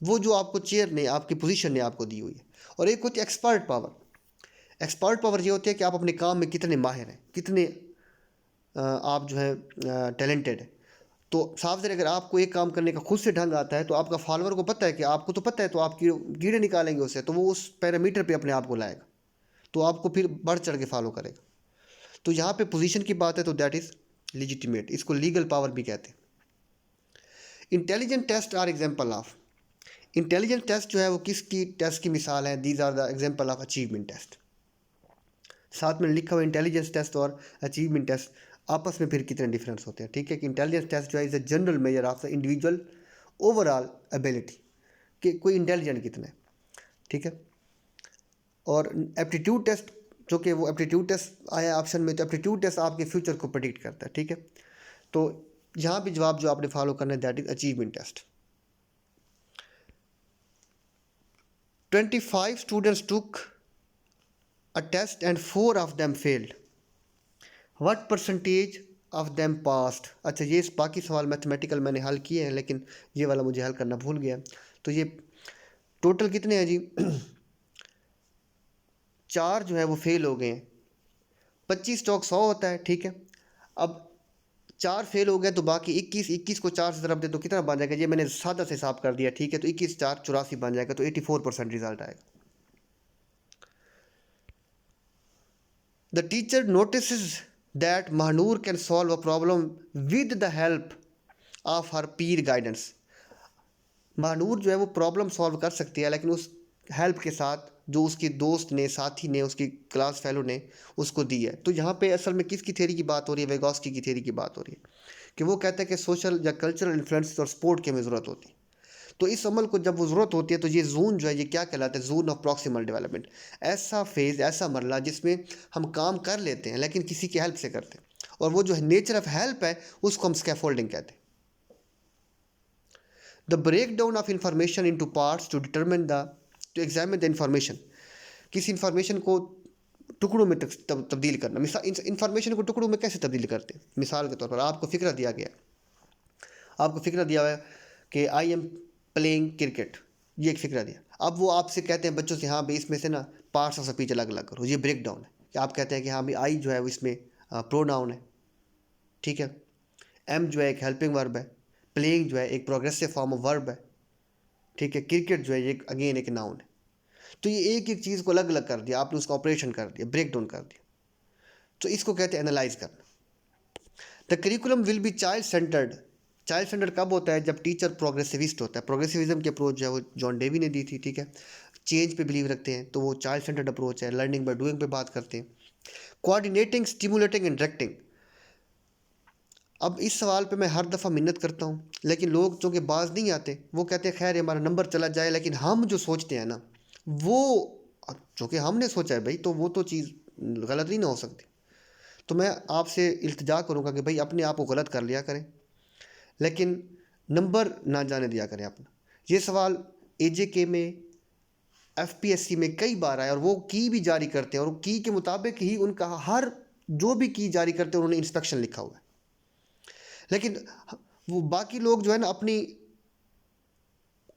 वो जो आपको चेयर ने, आपकी पोजीशन ने आपको दी हुई है। और एक होती है एक्सपर्ट पावर। एक्सपर्ट पावर ये होती है कि आप अपने काम में कितने माहिर हैं, कितने आप जो है टैलेंटेड है। तो साफ ज़रा अगर आपको एक काम करने का खुद से ढंग आता है तो आपका फॉलोअर को पता है कि आपको तो पता है, तो आप कीड़े निकालेंगे उससे, तो वो उस पैरामीटर पे अपने आप को लाएगा, तो आपको फिर बढ़ चढ़ के फॉलो करेगा। तो यहाँ पे पोजीशन की बात है तो दैट इज़ लेजिटिमेट, इसको लीगल पावर भी कहते हैं। Intelligent test are example of, intelligent test जो है वो किसकी टेस्ट की मिसाल है? These are the example of achievement test. साथ में लिखा हुआ इंटेलिजेंस टेस्ट और अचीवमेंट टेस्ट आपस में फिर कितने डिफरेंस होते हैं, ठीक है। कि इंटेलिजेंस टेस्ट जो है is a general measure of the individual overall ability, कि कोई इंटेलिजेंट कितना है, ठीक है। और एप्टीट्यूड टेस्ट, जो कि वो एप्टीट्यूड टेस्ट आया ऑप्शन में, तो एप्टीट्यूड टेस्ट आपके फ्यूचर को प्रेडिक्ट करता है, ठीक है। तो यहाँ भी जवाब जो आपने फॉलो करना है that is achievement test. 25 students took a test and 4 of them failed, what percentage of them passed. अच्छा, ये बाकी सवाल मैथमेटिकल मैंने हल किए हैं, लेकिन ये वाला मुझे हल करना भूल गया। तो ये टोटल कितने हैं जी? 4 जो है वो फेल हो गए हैं। 25 स्टॉक 100 होता है, ठीक है। अब 4 फेल हो गए तो बाकी 21, 21 को 4 से ज़रब दे तो कितना बन जाएगा? ये मैंने सादा से हिसाब कर दिया, ठीक है। तो 21 4 84 बन जाएगा, तो 84% रिजल्ट आएगा। The teacher notice that Mahnoor can solve a problem with the help of her Pir guidance. Mahnoor जो है वो प्रॉब्लम सॉल्व कर सकती है, लेकिन उस हेल्प के साथ जो उसके दोस्त ने, साथी ने, उसकी क्लास फेलो ने उसको दी है। तो यहाँ पे असल में किसकी थ्योरी की बात हो रही है? वेगोस्की की थ्योरी की बात हो रही है, कि वो कहता है कि सोशल या कल्चरल इन्फ्लुएंस और सपोर्ट की हमें ज़रूरत होती है। तो इस अमल को जब वो ज़रूरत होती है तो ये जोन जो है ये क्या कहलाता है? Zone of proximal development. ऐसा फेज़, ऐसा मरला जिसमें हम काम कर लेते हैं लेकिन किसी की हेल्प से करते हैं, और वो जो है नेचर ऑफ हेल्प है उसको हम स्कैफोल्डिंग कहते हैं। The break down of information into parts to determine the, to examine the information. किसी इंफॉर्मेशन को टुकड़ों में तब्दील करना। मिसाल, इंफॉर्मेशन को टुकड़ों में कैसे तब्दील करते हैं? मिसाल के तौर पर आपको फ़िक्रा दिया गया, आपको फ़िक्रा दिया हुआ है कि आई एम प्लेइंग क्रिकेट, ये एक फ़िक्रा दिया। अब वो आपसे कहते हैं बच्चों से, हाँ भाई इसमें से ना पार्ट्स ऑफ स्पीच अलग अलग करो, ये ब्रेक डाउन है। कि आप कहते हैं कि हाँ भाई आई जो है वो इसमें प्रोनाउन है, ठीक है। एम जो है एक हेल्पिंग वर्ब है, प्लेइंग जो है एक प्रोग्रेसिव फॉर्म ऑफ वर्ब है, ठीक है। क्रिकेट जो है ये अगेन एक नाउन है। तो ये एक एक चीज़ को अलग अलग कर दिया आपने, उसका ऑपरेशन कर दिया, ब्रेक डाउन कर दिया। तो इसको कहते हैं एनालाइज करना। The curriculum will be child centred. Child centred कब होता है? जब टीचर प्रोग्रेसिविस्ट होता है। प्रोग्रेसिविज्म की अप्रोच जो है वो जॉन डेवी ने दी थी, ठीक है। चेंज पे बिलीव रखते हैं, तो वो चाइल्ड सेंटर्ड अप्रोच है। लर्निंग बाय डूइंग पे बात करते हैं। Coordinating, stimulating and directing. अब इस सवाल पे मैं हर दफ़ा मिन्नत करता हूँ, लेकिन लोग जो कि बाज नहीं आते, वो कहते हैं खैर हमारा नंबर चला जाए, लेकिन हम जो सोचते हैं ना वो, जो कि हमने सोचा है भाई, तो वो तो चीज़ गलत नहीं ना हो सकती। तो मैं आपसे इल्तिजा करूँगा कि भाई अपने आप को गलत कर लिया करें, लेकिन नंबर ना जाने दिया करें अपना। ये सवाल एजेके में, एफपीएससी में कई बार आया, और वो की भी जारी करते हैं, और की के मुताबिक ही उनका हर जो भी की जारी करते हैं उन्होंने इंस्पेक्शन लिखा हुआ है। लेकिन वो बाकी लोग जो है ना अपनी,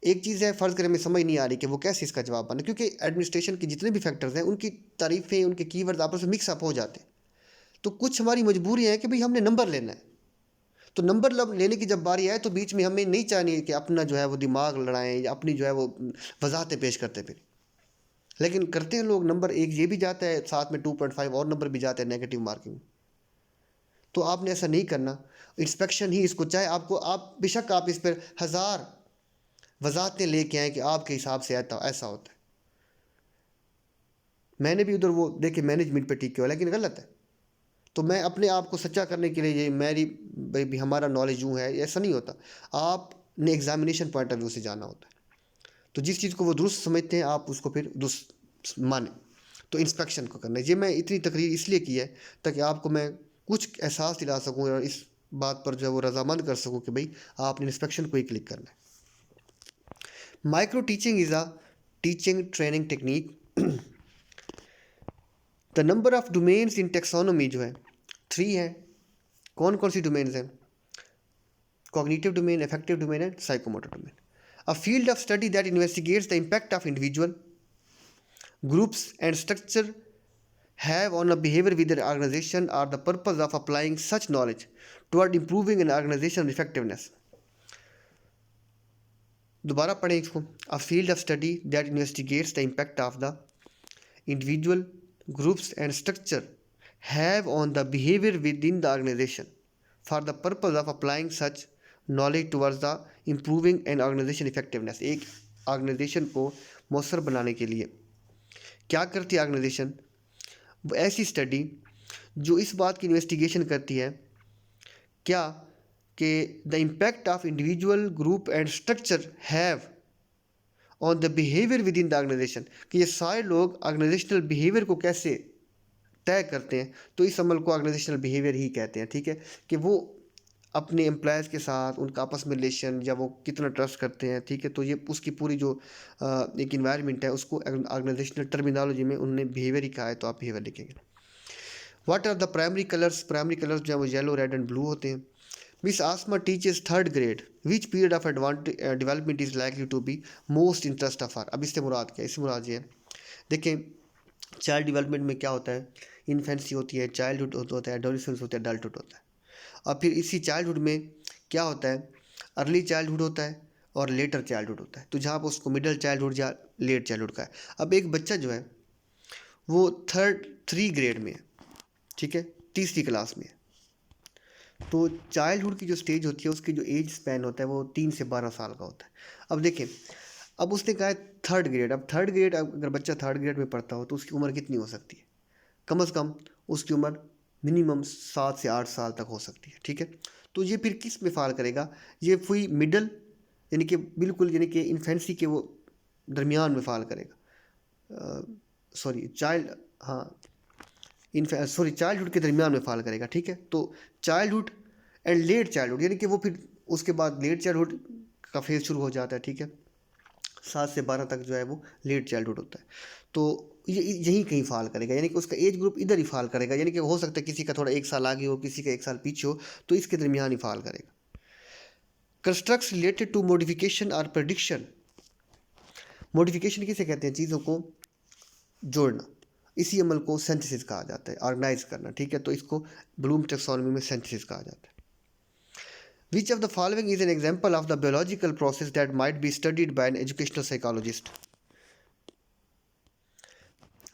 एक चीज़ है फ़र्ज़ करें, में समझ नहीं आ रही कि वो कैसे इसका जवाब बने, क्योंकि एडमिनिस्ट्रेशन के जितने भी फैक्टर्स हैं उनकी तारीफ़ें, उनके कीवर्ड्स आपस में मिक्सअप हो जाते हैं। तो कुछ हमारी मजबूरी है कि भाई हमने नंबर लेना है, तो नंबर लेने की जब बारी आए तो बीच में हमें नहीं चाहिए कि अपना जो है वो दिमाग लड़ाएं या अपनी जो है वो वजाहतें पेश करते फिर। लेकिन करते हैं लोग, नंबर एक ये भी जाता है, साथ में 2.5 और नंबर भी जाता है नेगेटिव मार्किंग। तो आपने ऐसा नहीं करना। इंस्पेक्शन ही इसको, चाहे आपको, आप बेशक आप इस पर हज़ार वजाहतें लेके आएँ कि आपके हिसाब से ऐसा होता है। मैंने भी उधर वो देखे मैनेजमेंट पे टिक किया, लेकिन गलत है। तो मैं अपने आप को सच्चा करने के लिए, ये मेरी भाई भी हमारा नॉलेज यूँ है, ऐसा नहीं होता। आपने एग्जामिनेशन पॉइंट ऑफ व्यू से जाना होता है। तो जिस चीज़ को वो दुरुस्त समझते हैं आप उसको फिर दुरुस्त माने। तो इंस्पेक्शन को करना है। ये मैं इतनी तकरीर इसलिए की है ताकि आपको मैं कुछ एहसास दिला सकूँ और इस बात पर जो है वो रजामंद कर सकूँ कि भाई आपने इंस्पेक्शन को ही क्लिक करना है। Micro teaching is a teaching training technique the number of domains in taxonomy जो है 3 है। कौन कौन सी डोमेन्स हैं? Cognitive domain, affective domain and psychomotor domain. A field of study that investigates the impact of individual groups and structure have on a behavior within an organization are the purpose of applying such knowledge toward improving an organizational effectiveness. दोबारा पढ़ें इसको। A field of study that investigates the impact of the individual groups and structure have on the behavior within the organization for the purpose of applying such knowledge towards the improving an organization effectiveness। एक organisation को मौसर बनाने के लिए क्या करती है organisation? वो ऐसी स्टडी जो इस बात की इन्वेस्टिगेशन करती है क्या कि the impact of individual group and structure have on the behaviour within the organisation, कि ये सारे लोग ऑर्गेनाइजेशनल बिहेवियर को कैसे तय करते हैं। तो इस अमल को ऑर्गेनाइजेशनल बिहेवियर ही कहते हैं, ठीक है, कि वो अपने एम्प्लॉयज़ के साथ उनका आपस में रिलेशन या वो कितना ट्रस्ट करते हैं, ठीक है। तो ये उसकी पूरी जो एक इन्वायरमेंट है उसको ऑर्गेनाइजेशनल टर्मिनोलॉजी में उन्होंने बिहेवियर ही कहा है, तो आप बिहेवियर लिखेंगे। What are the primary colours? Primary colours जो है वो येलो, रेड एंड ब्लू होते हैं। Miss Asma teaches 3rd grade, which period of development is likely to be most interest of her. अब इससे मुराद क्या है? इससे मुराद ये है, देखें चाइल्ड डेवलपमेंट में क्या होता है, इन्फेंसी होती है, चाइल्डहुड होता है, एडोलेसेंस होता है, अडल्टहुड होता है। और फिर इसी चाइल्डहुड में क्या होता है, अर्ली चाइल्डहुड होता है और लेटर चाइल्डहुड होता है। तो जहाँ पर उसको मिडल चाइल्डहुड या लेट चाइल्डहुड का है। अब एक बच्चा जो है वो 3rd ग्रेड में है, ठीक है, तीसरी क्लास में है। तो चाइल्डहुड की जो स्टेज होती है उसकी जो एज स्पैन होता है वो 3 से 12 साल का होता है। अब देखें, अब उसने कहा है 3rd ग्रेड। अब 3rd ग्रेड, अगर बच्चा 3rd ग्रेड में पढ़ता हो तो उसकी उम्र कितनी हो सकती है? कम से कम उसकी उम्र मिनिमम 7 से 8 साल तक हो सकती है, ठीक है। तो ये फिर किस में फाल करेगा? ये कोई मिडल यानी कि बिल्कुल यानी कि इन्फेंसी के वो दरमियान में फाल करेगा, सॉरी चाइल्ड, हाँ चाइल्डहुड के दरमियान में फाल करेगा, ठीक है। तो चाइल्डहुड एंड लेट चाइल्डहुड यानी कि वो फिर उसके बाद लेट चाइल्डहुड का फेज शुरू हो जाता है, ठीक है। 7 से 12 तक जो है वो लेट चाइल्डहुड होता है। तो ये यहीं कहीं फाल करेगा, यानी कि उसका एज ग्रुप इधर ही फाल करेगा, यानी कि हो सकता है किसी का थोड़ा 1 साल आगे हो, किसी का 1 साल पीछे हो, तो इसके दरमियान ही फाल करेगा। कंस्ट्रक्ट्स रिलेटेड टू मॉडिफिकेशन और प्रेडिक्शन। मॉडिफिकेशन किसे कहते हैं? चीज़ों को जोड़ना। इसी अमल को सिंथेसिस कहा जाता है, ऑर्गेनाइज करना, ठीक है। तो इसको ब्लूम टैक्सोनॉमी में सिंथेसिस कहा जाता है। Which of the following is an example of the biological process that might be studied by an educational psychologist?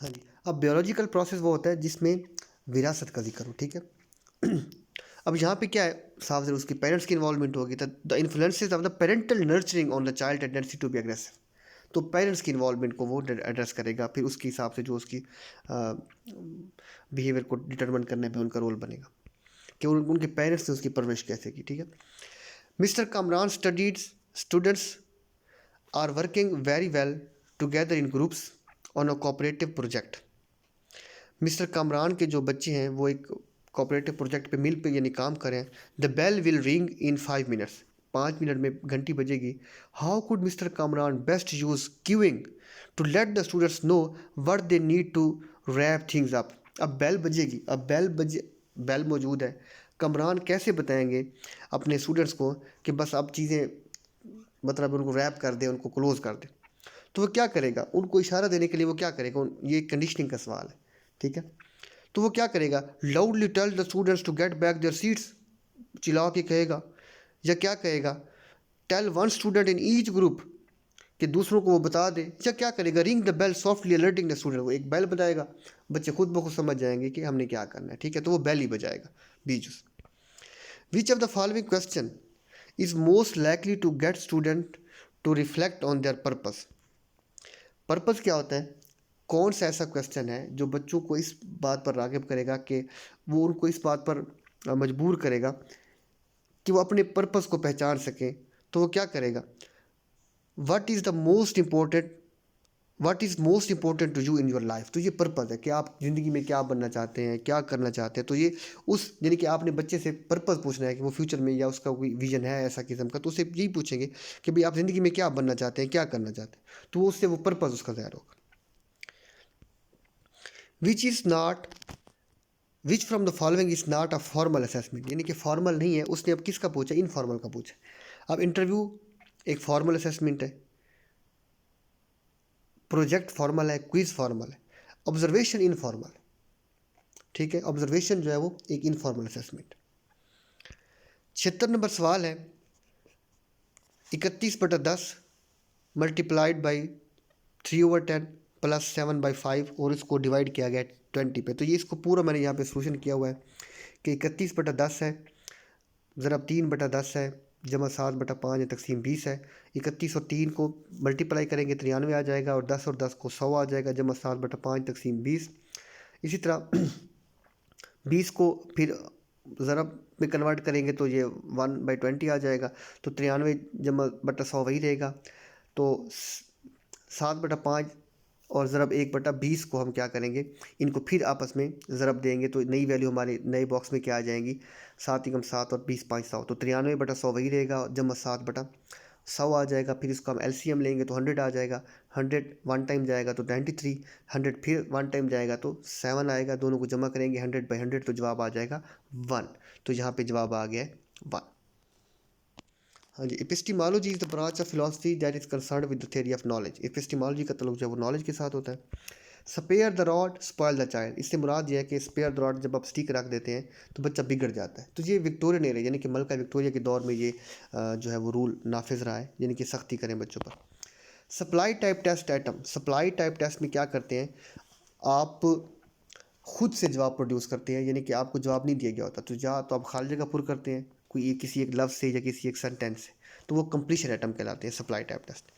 हाँ जी, अब बायोलॉजिकल प्रोसेस वो होता है जिसमें विरासत का जिक्र हो, ठीक है। अब यहाँ पे क्या है, साफ जरूर उसकी पेरेंट्स की इन्वॉल्वमेंट होगी। The influences of the parental nurturing on the child tendency to be aggressive. तो पेरेंट्स की इन्वॉल्वमेंट को वो एड्रेस करेगा, फिर उसके हिसाब से जो उसकी बिहेवियर को डिटरमिन करने पे उनका रोल बनेगा कि उनके पेरेंट्स ने उसकी परवरिश कैसे की, ठीक है। Mister Kamran studied students are working very well together in groups on a cooperative project. Mister Kamran के जो बच्चे हैं वो एक कोऑपरेटिव प्रोजेक्ट पे मिल पे यानी काम करें। The bell will ring in 5 minutes, 5 minute में घंटी बजेगी। How could mister Kamran best use cueing to let the students know what they need to wrap things up. अब बेल बजेगी, अब बेल मौजूद है, कामरान कैसे बताएंगे अपने स्टूडेंट्स को कि बस अब चीज़ें मतलब उनको रैप कर दे, उनको क्लोज कर दे। तो वो क्या करेगा? उनको इशारा देने के लिए वो क्या करेगा? ये कंडीशनिंग का सवाल है, ठीक है। तो वो क्या करेगा? Loudly tell the students to get back their seats, चिल्ला के कहेगा। या क्या कहेगा? Tell one student in each group, कि दूसरों को वो बता दे। या क्या करेगा? Ring the bell softly alerting the student, वो एक बेल बजाएगा, बच्चे खुद ब खुद समझ जाएंगे कि हमने क्या करना है, ठीक है। तो वो बेल ही बजाएगा बीच। Which of the following question is most likely to get student to reflect on their purpose. Purpose क्या होता है? कौन सा ऐसा क्वेश्चन है जो बच्चों को इस बात पर राग़िब करेगा कि वो उनको इस बात पर मजबूर करेगा कि वो अपने पर्पस को पहचान सकें। तो वो क्या करेगा? What is most important to you in your life. तो ये पर्पस है कि आप ज़िंदगी में क्या बनना चाहते हैं, क्या करना चाहते हैं। तो ये उस यानी कि आपने बच्चे से पर्पस पूछना है कि वो फ्यूचर में या उसका कोई विजन है ऐसा किस्म का, तो उससे यही पूछेंगे कि भाई आप ज़िंदगी में क्या बनना चाहते हैं, क्या करना चाहते हैं। तो उससे वो पर्पस उसका ज़ाहिर होगा। Which is not which from the following is not a formal assessment, यानी कि फॉर्मल नहीं है। उसने अब किसका पूछा, इनफॉर्मल का पूछा। अब इंटरव्यू एक फॉर्मल असेसमेंट है, प्रोजेक्ट फॉर्मल है, क्विज फॉर्मल है, ऑब्जर्वेशन इनफॉर्मल, ठीक है। ऑब्जर्वेशन जो है वो एक इनफॉर्मल असेसमेंट। 76 नंबर सवाल है, 31/10 मल्टीप्लाइड बाई 3/10 प्लस 7/5 और इसको डिवाइड किया गया 20 पे। तो ये इसको पूरा मैंने यहाँ पे सोल्यूशन किया हुआ है कि 31/10 है, ज़रा 3/10 है, जमा 7/5 है, तकसीम 20 है। 31 और 3 को मल्टीप्लाई करेंगे 93 आ जाएगा, और 10 और 10 को 100 आ जाएगा, जमा 7/5 तकसीम 20। इसी तरह 20 को फिर ज़रब में कन्वर्ट करेंगे तो ये 1/20 आ जाएगा, तो 93 जमा बटा 100 वही रहेगा। तो 7/5 और ज़रब 1/20 को हम क्या करेंगे, इनको फिर आपस में ज़रब देंगे तो नई वैल्यू हमारे नए बॉक्स में क्या आ जाएंगी, 7 × 7 और 20×5 100, तो 93/100 वही रहेगा, जमा 7/100 आ जाएगा। फिर इसको हम एलसीएम लेंगे तो 100 आ जाएगा, 100 वन टाइम जाएगा तो 93, 100 फिर वन टाइम जाएगा तो 7 आएगा। दोनों को जमा करेंगे 100/100 तो जवाब आ जाएगा 1। तो यहाँ पे जवाब आ गया 1। हाँ जी, epistemology is the branch of philosophy that is concerned with the theory of knowledge. Epistemology का ताल्लुक जो है वो नॉलेज के साथ होता है। Spare the rod spoil the child, इससे मुराद ये है कि स्पेयर द रॉड जब आप स्टिक रख देते हैं तो बच्चा बिगड़ जाता है। तो ये विक्टोरियन एरा यानी कि मलका विक्टोरिया के दौर में ये जो है वो रूल नाफिज रहा है, यानी कि सख्ती करें बच्चों पर। Supply type test item, supply type test में क्या करते हैं, आप खुद से जवाब प्रोड्यूस करते हैं, यानी कि आपको जवाब नहीं दिया गया होता, तो या तो आप खाली जगह पुर करते हैं कोई किसी एक लफ्ज़ से या किसी एक सेंटेंस से, तो वो कंप्लीशन एटम कहलाते हैं supply type test.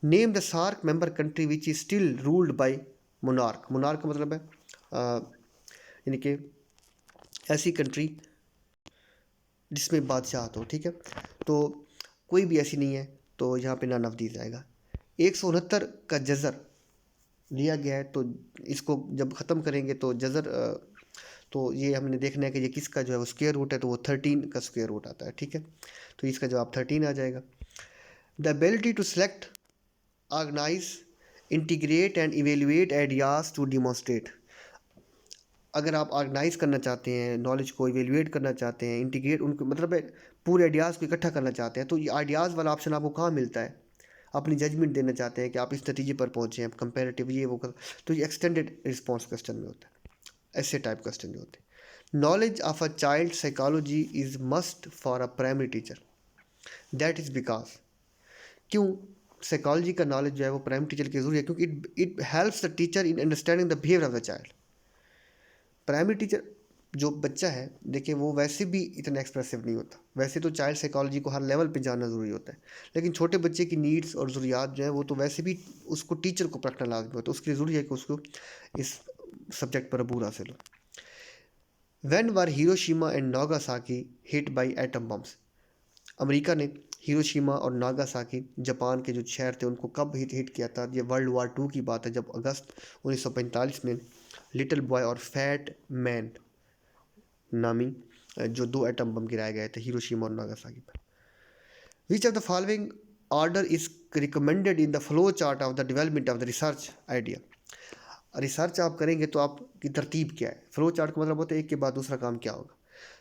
Name the SAARC member country which is still ruled by monarch, monarch का मतलब है यानी कि ऐसी कंट्री जिसमें बादशाह तो, ठीक है। तो कोई भी ऐसी नहीं है, तो यहाँ पे ना नफ जाएगा। 169 का जज़र लिया गया है, तो इसको जब ख़त्म करेंगे तो जज़र तो ये हमने देखना है कि ये किसका जो है वो स्क्वायर रूट है, तो वो 13 का स्क्वायर रूट आता है, ठीक है। तो इसका जवाब 13 आ जाएगा। The ability to select, organise, integrate and evaluate ideas to demonstrate, अगर आप ऑर्गेनाइज करना चाहते हैं नॉलेज को, इवेल्युएट करना चाहते हैं, इंटीग्रेट उनको मतलब है पूरे आइडियाज़ को इकट्ठा करना चाहते हैं, तो ये आइडियाज़ वाला ऑप्शन आपको कहाँ मिलता है, अपनी जजमेंट देना चाहते हैं कि आप इस नतीजे पर पहुँचे हैं, कंपेरेटिव ये वो कर, तो ये एक्सटेंडेड रिस्पॉन्स क्वेश्चन में होता है, ऐसे टाइप क्वेश्चन जो होते हैं। Knowledge of a child psychology is must for a primary teacher, that is because, क्यों साइकोलॉजी का नॉलेज जो है वो प्राइमरी टीचर की ज़रूरी है, क्योंकि it helps the teacher in understanding the behaviour of the child. Primary teacher जो बच्चा है, देखिए वो वैसे भी इतना एक्सप्रेसिव नहीं होता, वैसे तो चाइल्ड साइकोलॉजी को हर लेवल पे जानना ज़रूरी होता है, लेकिन छोटे बच्चे की नीड्स और ज़रूरियात जो है वो तो वैसे भी उसको टीचर को परखना लाजमी होता है, उसके लिए ज़रूरी है कि उसको इस सब्जेक्ट पर अबूर हासिल हो। When were Hiroshima and Nagasaki hit by atom bombs, America ने हिरोशिमा और नागासाकी जापान के जो शहर थे उनको कब हिट किया था, ये वर्ल्ड वार 2 की बात है, जब अगस्त 1945 में लिटिल बॉय और फैट मैन नामी जो 2 एटम बम गिराए गए थे हिरोशिमा और नागासाकी पर। विच of the following order is recommended in the flow chart of the development of the research idea, research आप करेंगे तो आपकी तरतीब क्या है, फ्लो चार्ट का मतलब होता है एक के बाद दूसरा काम क्या होगा।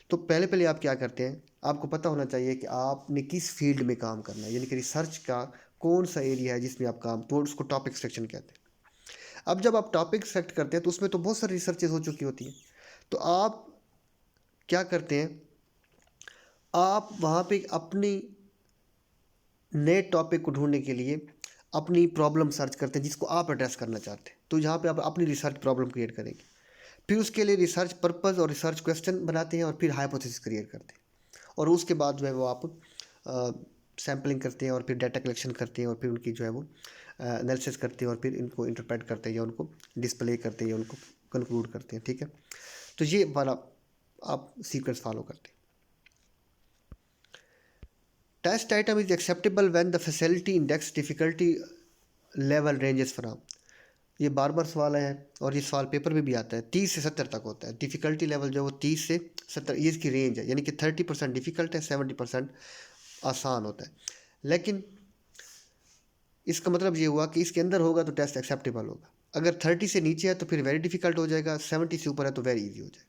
तो पहले पहले आप क्या करते हैं, आपको पता होना चाहिए कि आपने किस फील्ड में काम करना है, यानी कि रिसर्च का कौन सा एरिया है जिसमें आप काम, तो उसको टॉपिक सिलेक्शन कहते हैं। अब जब आप टॉपिक सेलेक्ट करते हैं तो उसमें तो बहुत सारी रिसर्चेज हो चुकी होती हैं, तो आप क्या करते हैं, आप वहाँ पे अपनी नए टॉपिक को ढूंढने के लिए अपनी प्रॉब्लम सर्च करते हैं जिसको आप एड्रेस करना चाहते हैं, तो यहाँ पे आप अपनी रिसर्च प्रॉब्लम क्रिएट करेंगे, फिर उसके लिए रिसर्च पर्पस और रिसर्च क्वेश्चन बनाते हैं और फिर हाइपोथेसिस क्रिएट करते हैं, और उसके बाद जो है वो आप सैम्पलिंग करते हैं और फिर डाटा कलेक्शन करते हैं और फिर उनकी जो है वो एनालिसिस करते हैं और फिर इनको इंटरप्रेट करते हैं या उनको डिस्प्ले करते हैं या उनको कंक्लूड करते हैं, ठीक है। तो ये वाला आप सीक्वेंस फॉलो करते हैं। Test item is acceptable when the facility index difficulty level ranges from, ये बार बार सवाल है और ये सवाल पेपर में भी आता है, 30 से 70 तक होता है। डिफ़िकल्टी लेवल जो है वो 30 से 70 ये इसकी रेंज है, यानी कि 30% डिफ़िकल्ट है, 70% आसान होता है, लेकिन इसका मतलब ये हुआ कि इसके अंदर होगा तो टेस्ट एक्सेप्टेबल होगा, अगर 30 से नीचे है तो फिर वेरी डिफिकल्ट हो जाएगा, 70 से ऊपर है तो वेरी इजी हो जाएगा।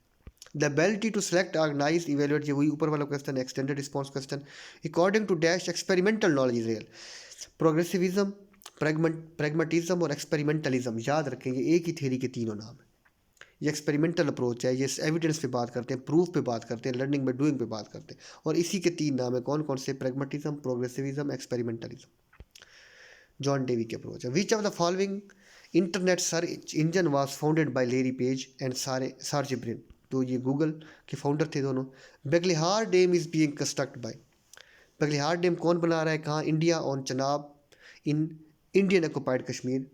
The ability to select, organise, evaluate, ये वही ऊपर वाला question, extended response question. According to dash experimental knowledge is real. Progressivism, pragmatism और एक्सपेरिमेंटलिज्म, याद रखेंगे एक ही थ्योरी के तीनों नाम है। ये एक्सपेरिमेंटल अप्रोच है, ये एविडेंस पे बात करते हैं, प्रूफ पे बात करते हैं, लर्निंग बाय डूइंग पे बात करते हैं, और इसी के तीन नाम है। कौन कौन से? Pragmatism, progressivism, experimentalism. John Dewey के अप्रोच है। Which of the following internet search engine was founded by Larry Page and Sergey Brin? तो ये गूगल के फाउंडर थे दोनों। Baglihar dam is being construct by, Baglihar dam कौन बना रहा है, कहाँ? India on Chenab in Indian occupied Kashmir,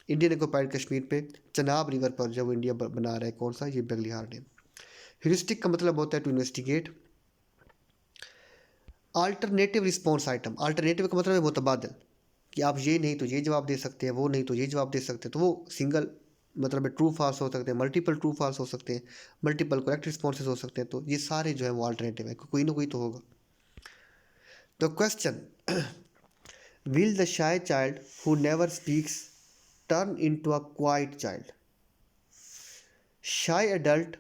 Indian occupied Kashmir पे चनाब रिवर पर जब इंडिया बना रहा है, कौन सा? ये बेगलिहार डैम। ह्यूरिस्टिक का मतलब होता है to investigate. Alternative response item, alternative का मतलब है मुतबादल, कि आप ये नहीं तो ये जवाब दे सकते हैं, वो नहीं तो ये जवाब दे सकते हैं, तो वो सिंगल मतलब है ट्रू फॉल्स हो सकते हैं, मल्टीपल ट्रू फॉल्स हो सकते हैं, मल्टीपल करेक्ट रिस्पॉन्सेज हो सकते हैं, तो ये सारे जो है वो अल्टरनेटिव है, कोई ना कोई तो होगा। तो question, will the shy child who never speaks turn into a quiet child? Shy adult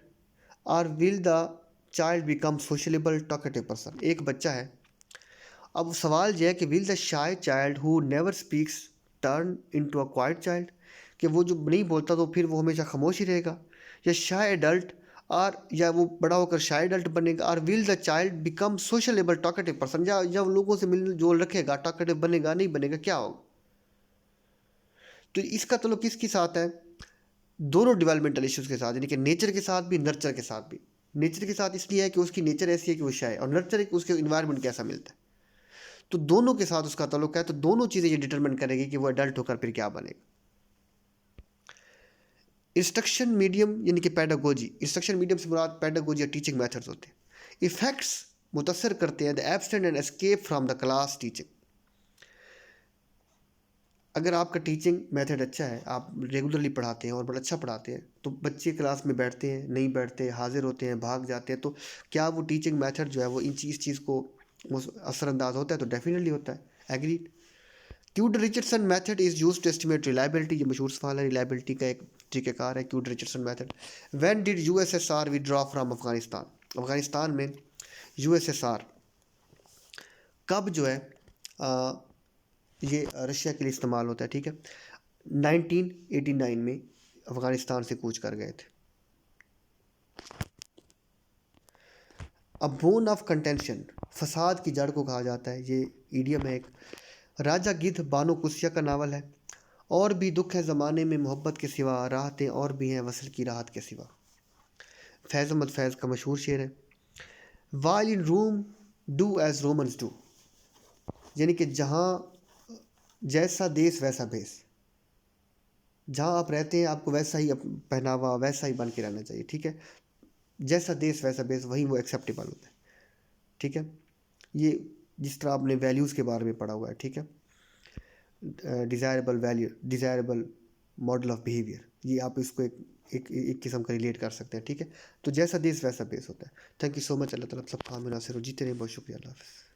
और will the child become sociable talkative person? एक बच्चा है, अब सवाल यह है कि will the shy child who never speaks turn into a quiet child, कि वो जो नहीं बोलता तो फिर वो हमेशा खामोश ही रहेगा, या शाय एडल्ट, और या वो बड़ा होकर शाय एडल्ट बनेगा, और will the child become sociable talkative person, या जब लोगों से मिल जोल रखेगा, टॉकेटिव बनेगा नहीं बनेगा, क्या होगा? तो इसका ताल्लुक किसके साथ है? दोनों डेवलपमेंटल इश्यूज के साथ, यानी कि नेचर के साथ भी, नर्चर के साथ भी। नेचर के साथ इसलिए है कि उसकी नेचर ऐसी है कि वो शाय, और नर्चर है कि उसके इन्वायरमेंट कैसा मिलता है, तो दोनों के साथ उसका ताल्लुक है, तो दोनों चीज़ें ये डिटरमिन करेगी कि वो एडल्ट होकर फिर क्या बनेगा। इंस्ट्रक्शन मीडियम यानी कि पैडागोजी, इंस्ट्रक्शन मीडियम से मुराद पैडागोजी या टीचिंग मेथड्स होते हैं। इफेक्ट्स मुतासर करते हैं the absent and escape from the class teaching. अगर आपका टीचिंग मेथड अच्छा है, आप रेगुलरली पढ़ाते हैं और बड़ा अच्छा पढ़ाते हैं, तो बच्चे क्लास में बैठते हैं, नहीं बैठते, हाजिर होते हैं, भाग जाते हैं, तो क्या वो टीचिंग मेथड जो है वो इस चीज़ को असरअंदाज होता है? तो डेफिनेटली होता है। Agreed. Kuder Richardson method is use to estimate reliability, ये मशहूर सवाल है, रिलायबिलिटी का एक तरीक़ाकार है Kuder Richardson method. When did USSR withdraw from Afghanistan? Afghanistan में यूएसएसआर कब जो है आ, ये रशिया के लिए इस्तेमाल होता है, ठीक है। 1989 में अफगानिस्तान से कूच कर गए थे। अब बोन ऑफ कंटेंशन, फसाद की जड़ को कहा जाता है, ये ईडियम है एक। राजा गिद्ध बानो कुसिया का नावल है। और भी दुख है ज़माने में मोहब्बत के सिवा, राहतें और भी हैं वसल की राहत के सिवा, फैज़ अहमद फैज़ का मशहूर शेर है। While in Rome do as Romans do, यानी कि जहाँ जैसा देश वैसा भेष, जहाँ आप रहते हैं आपको वैसा ही पहनावा, वैसा ही बन के रहना चाहिए, ठीक है। जैसा देश वैसा भेष, वही वो एक्सेप्टेबल होता है, ठीक है। ये जिस तरह आपने वैल्यूज़ के बारे में पढ़ा हुआ है, ठीक है, desirable value, desirable model of behaviour, ये आप इसको एक किस्म का रिलेट कर सकते हैं, ठीक है। तो जैसा देश वैसा बेस होता है। Thank you so much. अल्लाह ताला सब काम में नासिर हो। जीते रहे, बहुत शुक्रिया। अल्लाह हाफ़िज़।